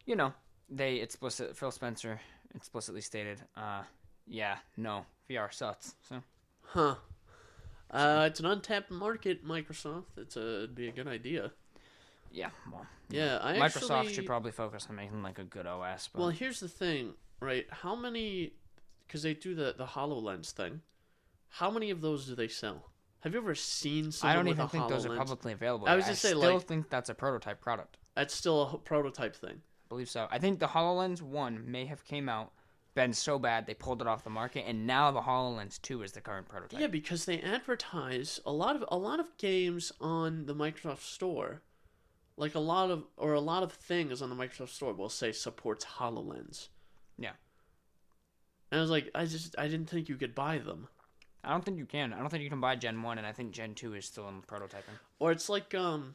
Phil Spencer explicitly stated, no, VR sucks. So, it's an untapped market, Microsoft. It'd be a good idea. Yeah, well, yeah, Microsoft should probably focus on making like a good OS. But... Well, here's the thing, right? How many? Because they do the HoloLens thing. How many of those do they sell? Have you ever seen someone I don't with even a think HoloLens? those are publicly available. I was just saying, still think that's a prototype product. That's still a prototype thing. I believe so. I think the HoloLens 1 may have came out, been so bad they pulled it off the market, and now the HoloLens 2 is the current prototype. Yeah, because they advertise a lot of games on the Microsoft Store. Like a lot of things on the Microsoft Store will say supports HoloLens. Yeah. And I was like, I didn't think you could buy them. I don't think you can. I don't think you can buy Gen 1, and I think Gen 2 is still in prototyping. Or it's like the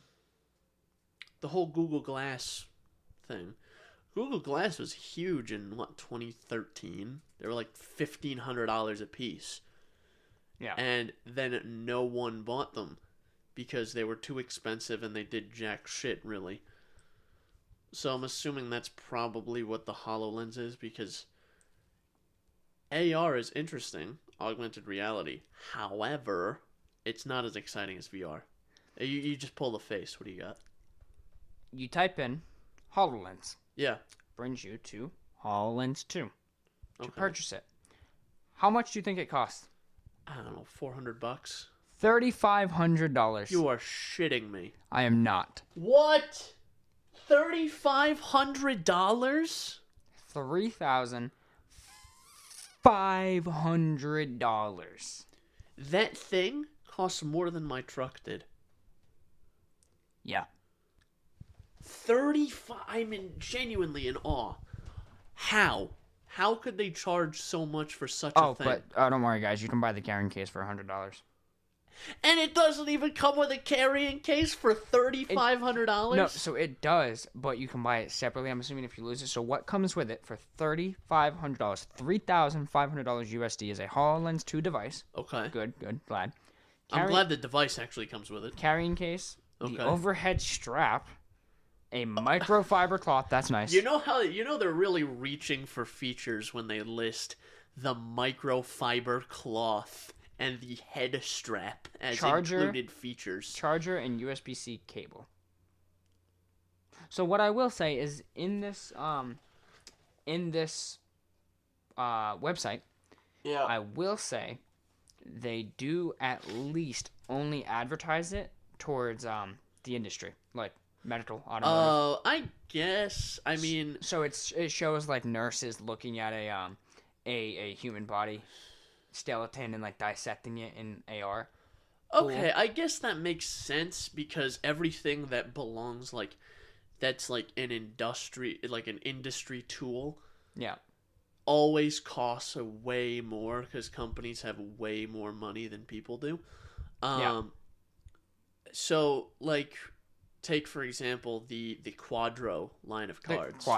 whole Google Glass thing. Google Glass was huge in 2013. They were like $1,500 a piece. Yeah. And then no one bought them because they were too expensive and they did jack shit, really. So I'm assuming that's probably what the HoloLens is, because AR is interesting, augmented reality. However, it's not as exciting as VR. You just pull the face. What do you got? You type in HoloLens. Yeah. Brings you to HoloLens 2 to Okay. purchase it. How much do you think it costs? I don't know, $400? $3,500. You are shitting me. I am not. What? $3,500? $3,500. That thing costs more than my truck did. Yeah. 35. I'm genuinely in awe. How? How could they charge so much for such a thing? But don't worry, guys. You can buy the carrying case for $100. And it doesn't even come with a carrying case for $3,500? No, so it does, but you can buy it separately. I'm assuming if you lose it. So what comes with it for $3,500? $3,500 USD is a HoloLens 2 device. Okay. Good. Glad. I'm glad the device actually comes with it. Carrying case, Okay. the overhead strap, a microfiber cloth. That's nice. You know they're really reaching for features when they list the microfiber cloth and the head strap as included features. Charger, and USB-C cable. So what I will say is in this website, Yeah. I will say they do at least only advertise it towards the industry, like medical, automotive. Oh, I guess. I mean, so it shows like nurses looking at a human body skeleton and like dissecting it in AR. Okay, I guess that makes sense because everything that belongs that's like an industry tool. Yeah. Always costs way more because companies have way more money than people do. So like, take for example the Quadro line of cards.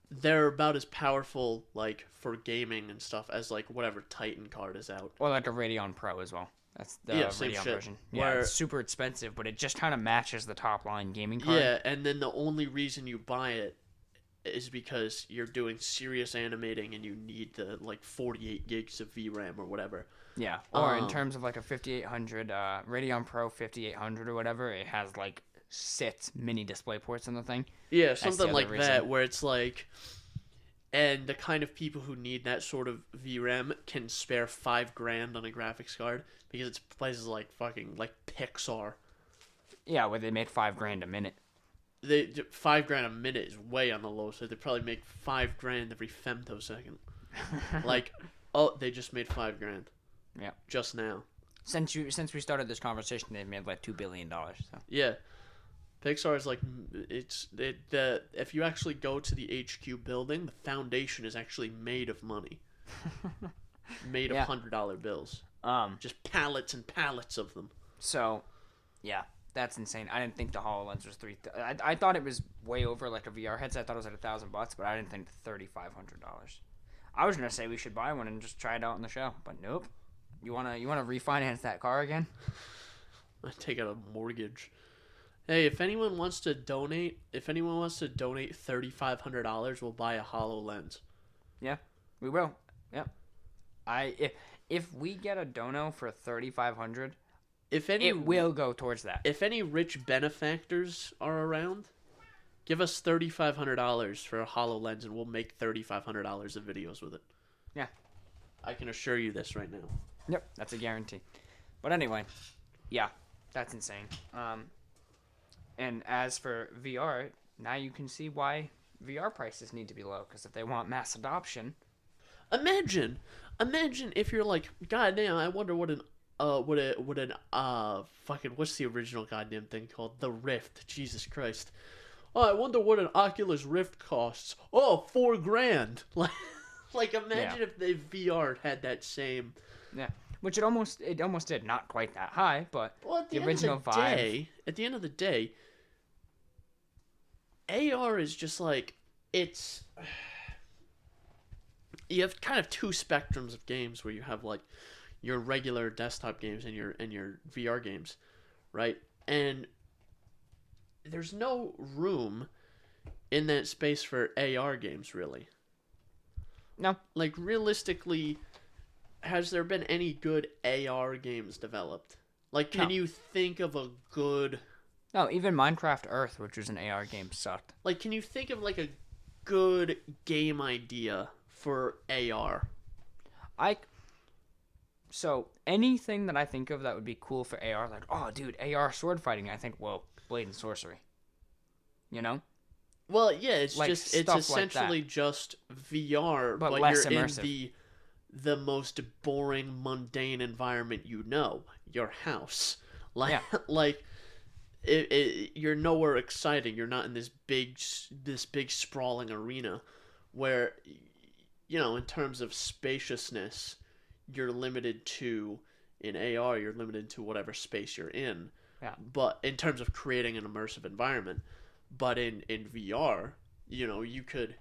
They're about as powerful like for gaming and stuff as like whatever Titan card is out. Or like a Radeon Pro as well. That's the Radeon version. Yeah, it's super expensive, but it just kind of matches the top line gaming card. Yeah, and then the only reason you buy it is because you're doing serious animating and you need the like 48 gigs of VRAM or whatever. Yeah, or in terms of like a 5800 Radeon Pro 5800 or whatever, it has like 6 mini display ports on the thing. Yeah, something like that where it's like, and the kind of people who need that sort of VRAM can spare $5,000 on a graphics card because it's places like fucking like Pixar. Yeah, where they make $5,000 a minute. They $5,000 a minute is way on the low side. They probably make $5,000 every femtosecond. Like, oh, they just made $5,000. Yeah, just now. Since we started this conversation, they've made like $2 billion. So yeah, Pixar is like if you actually go to the HQ building, the foundation is actually made of money, made of $100 bills. Just pallets and pallets of them. So, yeah. That's insane. I didn't think the HoloLens was I thought it was way over like a VR headset. I thought it was like $1,000, but I didn't think $3,500. I was gonna say we should buy one and just try it out on the show, but nope. You wanna refinance that car again? I take out a mortgage. Hey, if anyone wants to donate $3,500, we'll buy a HoloLens. Yeah, we will. Yep. If we get a dono for $3,500. It will go towards that. If any rich benefactors are around, give us $3,500 for a HoloLens, and we'll make $3,500 of videos with it. Yeah, I can assure you this right now. Yep, that's a guarantee. But anyway, yeah, that's insane. And as for VR, now you can see why VR prices need to be low, because if they want mass adoption, imagine if you're like, God damn, I wonder what's the original goddamn thing called? The Rift. Jesus Christ. Oh, I wonder what an Oculus Rift costs. Oh, $4,000. Like imagine if the VR had that same. Yeah, which it almost did. Not quite that high, but the original Vive. At the end of the day, AR is just like it's. You have kind of two spectrums of games where you have like your regular desktop games and your VR games, right? And there's no room in that space for AR games, really. No. Like, realistically, has there been any good AR games developed? Like, can you think of a good... No, even Minecraft Earth, which was an AR game, sucked. Like, can you think of, like, a good game idea for AR? So, anything that I think of that would be cool for AR, like, oh, dude, AR sword fighting, I think, well, Blade and Sorcery. You know? Well, yeah, it's like just, it's essentially just VR, but less you're immersive. In the most boring, mundane environment you know, your house. Like, like, you're nowhere exciting. You're not in this big sprawling arena where, you know, in terms of spaciousness, you're limited to, in AR, you're limited to whatever space you're in. Yeah. But in terms of creating an immersive environment, but in VR, you know, you could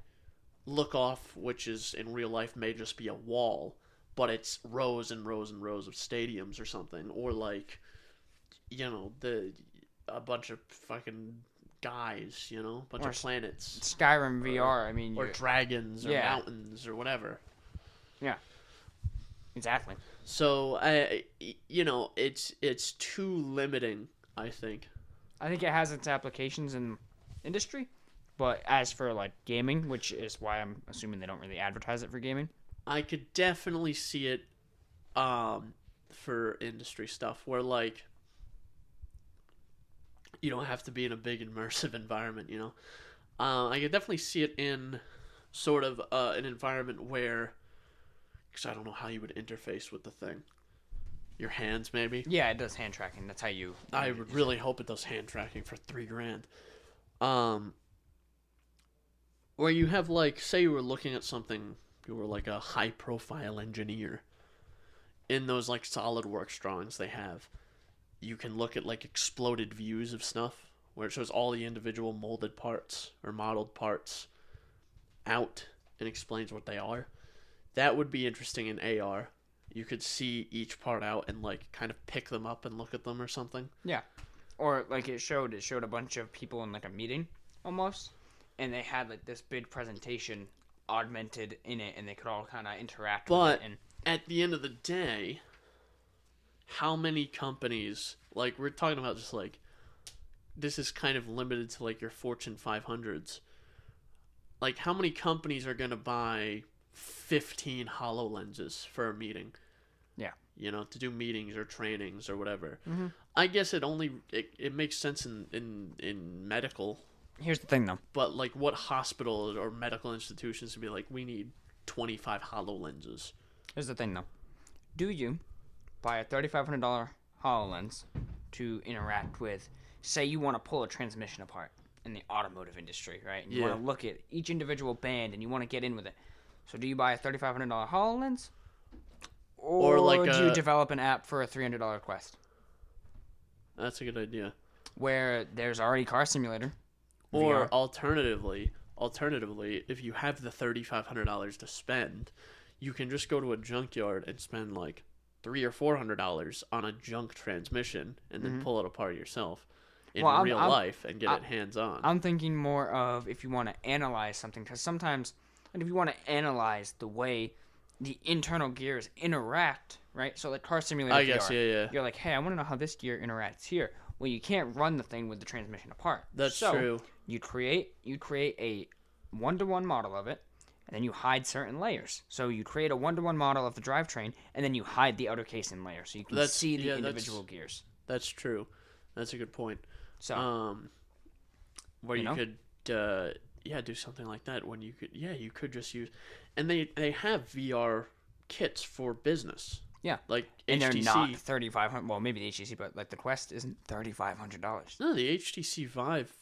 look off, which is in real life may just be a wall, but it's rows and rows and rows of stadiums or something, or like, you know, a bunch of fucking guys, you know, a bunch of planets. Skyrim VR, I mean, or dragons or mountains or whatever. Yeah. Exactly. So you know, it's too limiting, I think. I think it has its applications in industry, but as for like gaming, which is why I'm assuming they don't really advertise it for gaming, I could definitely see it for industry stuff where like you don't have to be in a big immersive environment, you know. I could definitely see it in sort of an environment where, because I don't know how you would interface with the thing. Your hands, maybe. Yeah, it does hand tracking. That's how you. I would really hope it does hand tracking for $3,000. Where you have like, say you were looking at something, you were like a high profile engineer. In those like SolidWorks drawings they have, you can look at like exploded views of stuff where it shows all the individual molded parts or modeled parts out and explains what they are. That would be interesting in AR. You could see each part out and like kind of pick them up and look at them or something. Yeah, or like it showed a bunch of people in like a meeting almost, and they had like this big presentation augmented in it, and they could all kind of interact with it. And at the end of the day, how many companies, like we're talking about just like, this is kind of limited to like your Fortune 500s. Like how many companies are going to buy 15 HoloLenses for a meeting? Yeah. You know, to do meetings or trainings or whatever. Mm-hmm. I guess it makes sense in medical. Here's the thing though. But like what hospital or medical institutions would be like, we need 25 HoloLenses? Here's the thing though. Do you buy a $3,500 HoloLens to interact with, say you want to pull a transmission apart in the automotive industry, right? And you want to look at each individual band and you want to get in with it. So do you buy a $3,500 HoloLens? Or like do you develop an app for a $300 Quest? That's a good idea. Where there's already Car Simulator. Or VR. Alternatively, if you have the $3,500 to spend, you can just go to a junkyard and spend like $300 or $400 on a junk transmission and then pull it apart yourself in real life and get it hands-on. I'm thinking more of if you want to analyze something, because sometimes, and if you want to analyze the way the internal gears interact, right? So like Car Simulator I VR, guess, yeah. You're like, hey, I want to know how this gear interacts here. Well, you can't run the thing with the transmission apart. That's true. You create a one-to-one model of it, and then you hide certain layers. So you create a one-to-one model of the drivetrain, and then you hide the outer casing layer, so you can see the individual gears. That's true. That's a good point. So, where you could, do something like that. When you could just use, and they have VR kits for business. Yeah, like and HTC, they're not $3,500. Well, maybe the HTC, but like the Quest isn't $3,500. No, the HTC Vive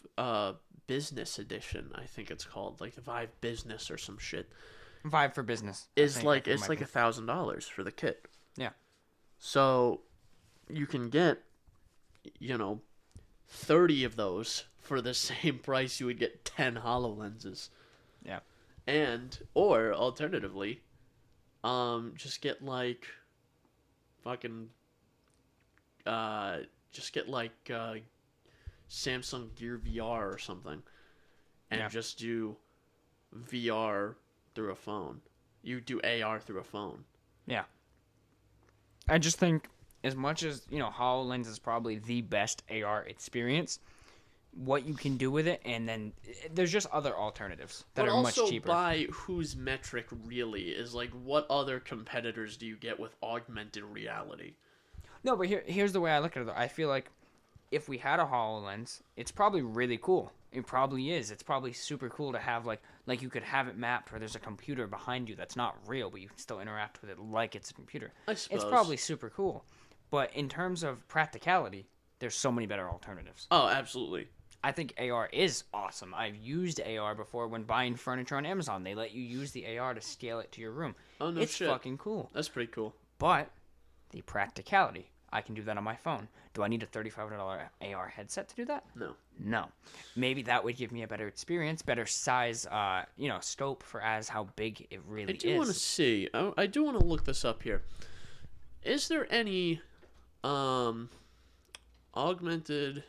Business Edition, I think it's called, like the Vive Business or some shit. Vive for Business is like $1,000 for the kit. Yeah. So you can get, 30 of those for the same price you would get 10 HoloLenses. Yeah. Or alternatively, just get like fucking Samsung Gear VR or something, and just do VR through a phone. You do AR through a phone. Yeah. I just think as much as, HoloLens is probably the best AR experience, what you can do with it, and then there's just other alternatives that are much cheaper. But also by whose metric really is like, what other competitors do you get with augmented reality? No, but here's the way I look at it, though. I feel like if we had a HoloLens, it's probably really cool. It probably is. It's probably super cool to have, like you could have it mapped where there's a computer behind you that's not real, but you can still interact with it like it's a computer. I suppose. It's probably super cool. But in terms of practicality, there's so many better alternatives. Oh, absolutely. I think AR is awesome. I've used AR before when buying furniture on Amazon. They let you use the AR to scale it to your room. Oh, no shit. It's fucking cool. That's pretty cool. But the practicality, I can do that on my phone. Do I need a $3,500 AR headset to do that? No. Maybe that would give me a better experience, better size, scope for how big it really is. I do want to see. I do want to look this up here. Is there any augmented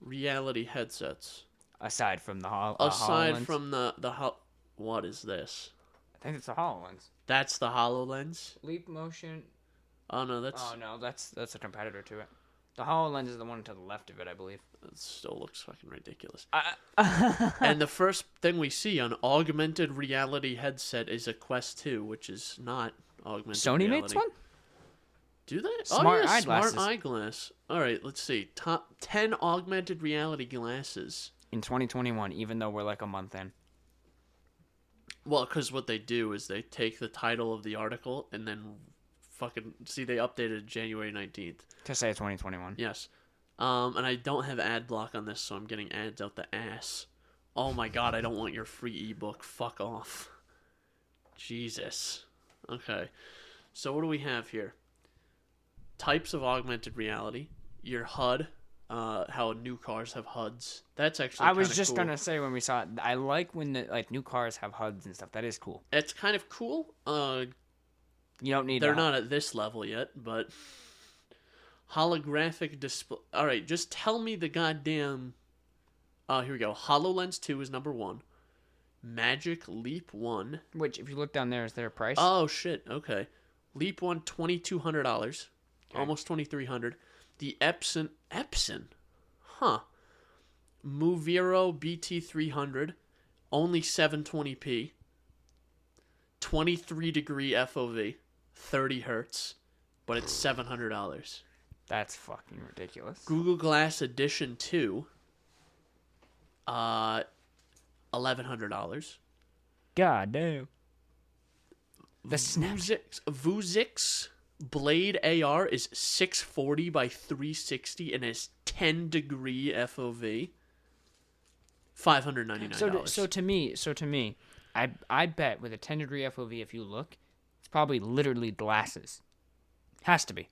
reality headsets aside from the aside HoloLens? From what is this? I think it's the HoloLens. That's the HoloLens? Leap Motion. Oh no, that's a competitor to it. The HoloLens is the one to the left of it, I believe. That still looks fucking ridiculous. And the first thing we see on augmented reality headset is a Quest 2, which is not augmented Sony reality. makes one? Do they? Smart Smart eyeglasses. eyeglass. All right, let's see. Top 10 augmented reality glasses. In 2021, even though we're like a month in. Well, because what they do is they take the title of the article and then fucking... See, they updated January 19th. To say 2021. Yes. And I don't have ad block on this, so I'm getting ads out the ass. Oh my god, I don't want your free ebook. Fuck off. Jesus. Okay. So what do we have here? Types of augmented reality. Your HUD. How new cars have HUDs. That's actually I was kinda just cool. gonna say when we saw it, I like when new cars have HUDs and stuff. That is cool. It's kind of cool. You don't need. They're not at this level yet, but holographic display. All right, just tell me the goddamn. Oh, here we go. HoloLens 2 is number 1. Magic Leap 1. Which, if you look down there, is there a price? Oh shit. Okay. Leap 1, $2,200. Okay. Almost $2,300. The Epson. Huh. Moviro BT300. Only 720p. 23-degree FOV. 30 hertz. But it's $700. That's fucking ridiculous. Google Glass Edition 2. $1,100. God damn. The Vuzix Blade AR is 640 by 360 and has 10-degree FOV. $599. So to me, I bet with a 10-degree FOV, if you look, it's probably literally glasses. Has to be.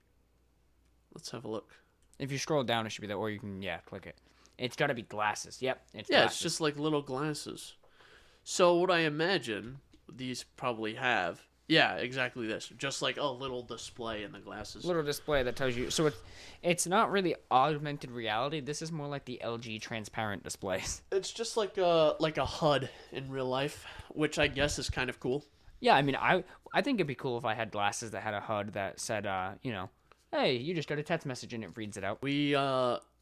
Let's have a look. If you scroll down, it should be there, or you can click it. It's got to be glasses. Yep, it's Yeah, glasses. it's just like little glasses. So what I imagine these probably have, yeah, exactly this. Just like a little display in the glasses. Little display that tells you. So it's not really augmented reality. This is more like the LG transparent displays. It's just like a HUD in real life, which I guess is kind of cool. Yeah, I mean, I think it'd be cool if I had glasses that had a HUD that said, hey, you just got a text message and it reads it out.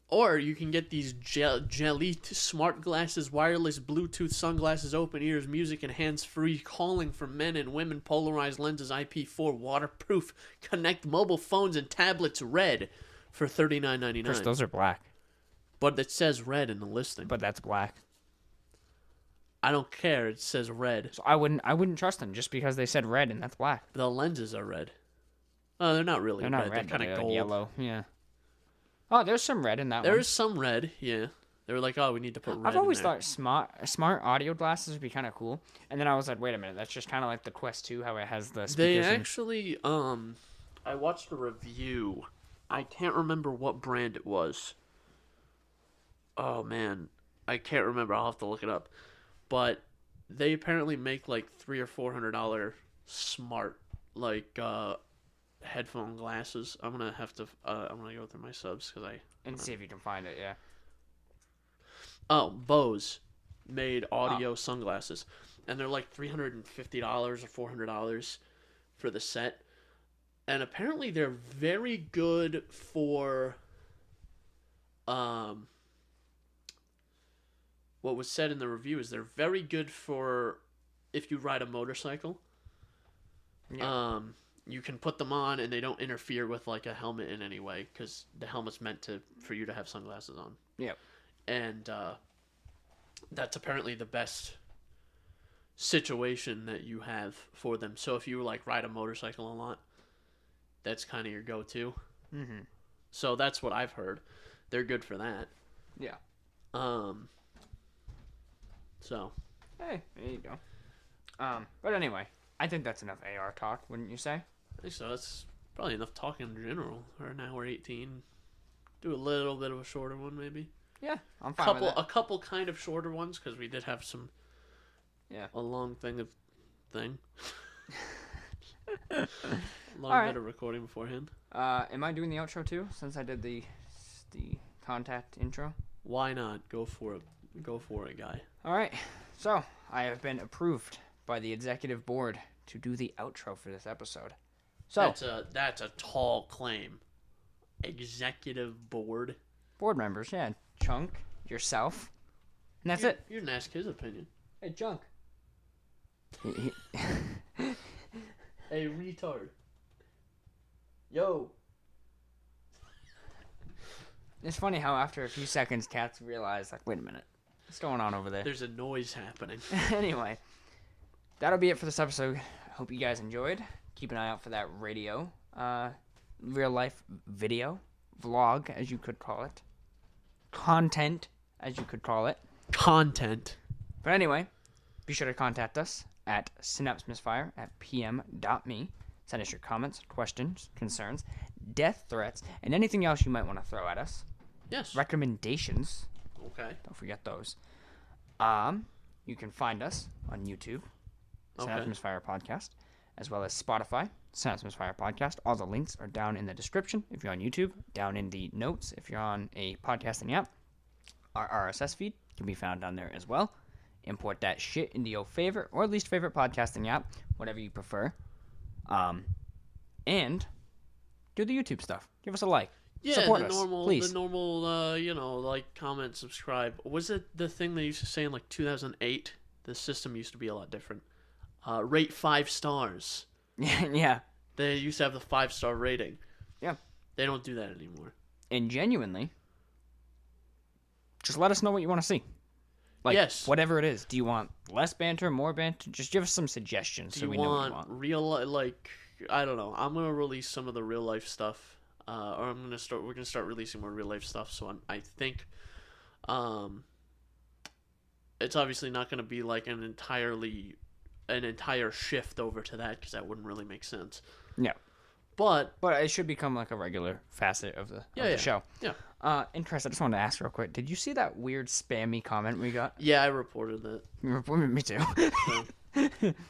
Or you can get these Jelly smart glasses, wireless Bluetooth sunglasses, open ears, music, and hands-free calling for men and women, polarized lenses, IP4, waterproof, connect mobile phones and tablets red for $39.99. Chris, those are black. But it says red in the listing. But that's black. I don't care. It says red. So I wouldn't trust them just because they said red and that's black. The lenses are red. Oh, they're not really They're red. not red. They're kind of gold. Yellow. Yeah. Oh, there's some red in that one. There is some red, yeah. They were like, oh, we need to put red I've always in there. thought smart audio glasses would be kind of cool. And then I was like, wait a minute, that's just kind of like the Quest 2, how it has the speakers. They actually, I watched a review. I can't remember what brand it was. Oh, man. I can't remember. I'll have to look it up. But they apparently make like $300 or $400 smart, like, headphone glasses. I'm gonna have to I'm gonna go through my subs and see if you can find it. Yeah. Oh, Bose made audio sunglasses, and they're like $350 or $400 for the set, and apparently they're very good for what was said in the review is they're very good for if you ride a motorcycle. Yeah. You can put them on and they don't interfere with like a helmet in any way because the helmet's meant for you to have sunglasses on. Yep. And that's apparently the best situation that you have for them. So if you like ride a motorcycle a lot, that's kind of your go-to. Mm-hmm. So that's what I've heard. They're good for that. Yeah. So. Hey, there you go. But anyway, I think that's enough AR talk, wouldn't you say? I think so. That's probably enough talking in general. Right now we're 18. Do a little bit of a shorter one, maybe. Yeah, I'm fine with that. A couple kind of shorter ones because we did have some. Yeah. A long thing. Long All right. bit of recording beforehand. Am I doing the outro too? Since I did the contact intro. Why not? Go for it. Go for it, guy. All right. So I have been approved by the executive board to do the outro for this episode. So that's a tall claim. Executive board. Board members, yeah. Chunk, yourself, and that's it. You didn't ask his opinion. Hey, Chunk. Hey, retard. Yo. It's funny how after a few seconds, cats realize, like, wait a minute, what's going on over there? There's a noise happening. Anyway, that'll be it for this episode. Hope you guys enjoyed. Keep an eye out for that radio, real life video, vlog, as you could call it. Content, as you could call it. Content. But anyway, be sure to contact us at synapsemisfire@pm.me. Send us your comments, questions, concerns, death threats, and anything else you might want to throw at us. Yes. Recommendations. Okay. Don't forget those. You can find us on YouTube, Synapse Misfire Podcast, as well as Spotify, Synapse Misfire Podcast. All the links are down in the description if you're on YouTube, down in the notes if you're on a podcasting app. Our RSS feed can be found down there as well. Import that shit into your favorite or least favorite podcasting app, whatever you prefer. And do the YouTube stuff. Give us a like. Yeah, Support the us, normal, please. the normal, like, comment, subscribe. Was it the thing they used to say in like 2008? The system used to be a lot different. Rate 5 stars. Yeah. They used to have the 5-star rating. Yeah. They don't do that anymore. And genuinely, just let us know what you want to see. Like, yes. Whatever it is. Do you want less banter, more banter? Just give us some suggestions so we know what you want. Real, like, I don't know. I'm gonna release some of the real life stuff, or we're gonna start releasing more real life stuff. So I think, it's obviously not gonna be like an entire shift over to that, because that wouldn't really make sense. Yeah. But it should become like a regular facet of the show. Yeah. And Chris, I just wanted to ask real quick. Did you see that weird spammy comment we got? Yeah, I reported that. Me too. So,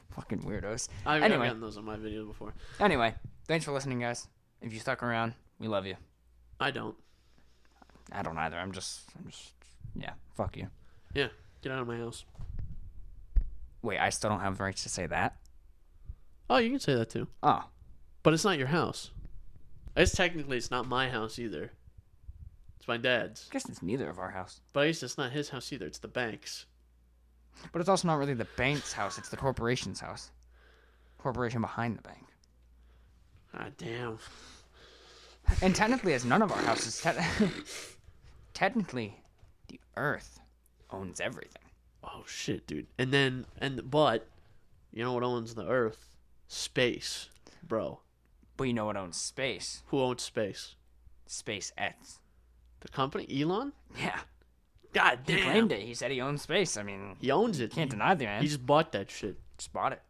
Fucking weirdos. I've Anyway. gotten those on my videos before. Anyway, thanks for listening, guys. If you stuck around, we love you. I don't. I don't either. I'm just, yeah, fuck you. Yeah, get out of my house. Wait, I still don't have the rights to say that? Oh, you can say that too. Oh. But it's not your house. It's not my house either. It's my dad's. I guess it's neither of our house. But I guess it's not his house either. It's the bank's. But it's also not really the bank's house. It's the corporation's house. Corporation behind the bank. Ah, damn. And technically, it's none of our houses. Technically, the Earth owns everything. Oh, shit, dude. But, you know what owns the Earth? Space, bro. But you know what owns space? Who owns space? SpaceX. The company? Elon? Yeah. God damn. He claimed it. He said he owns space. I mean, He owns it. can't deny the man. He just bought that shit. Just bought it.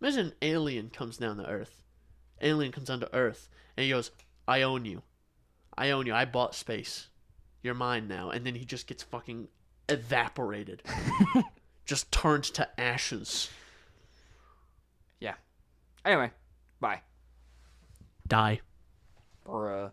Imagine an alien comes down to Earth. Alien comes down to Earth, and he goes, I own you. I own you. I bought space. You're mine now. And then he just gets fucking evaporated. Just turns to ashes. Yeah. Anyway, bye. Die. Bruh.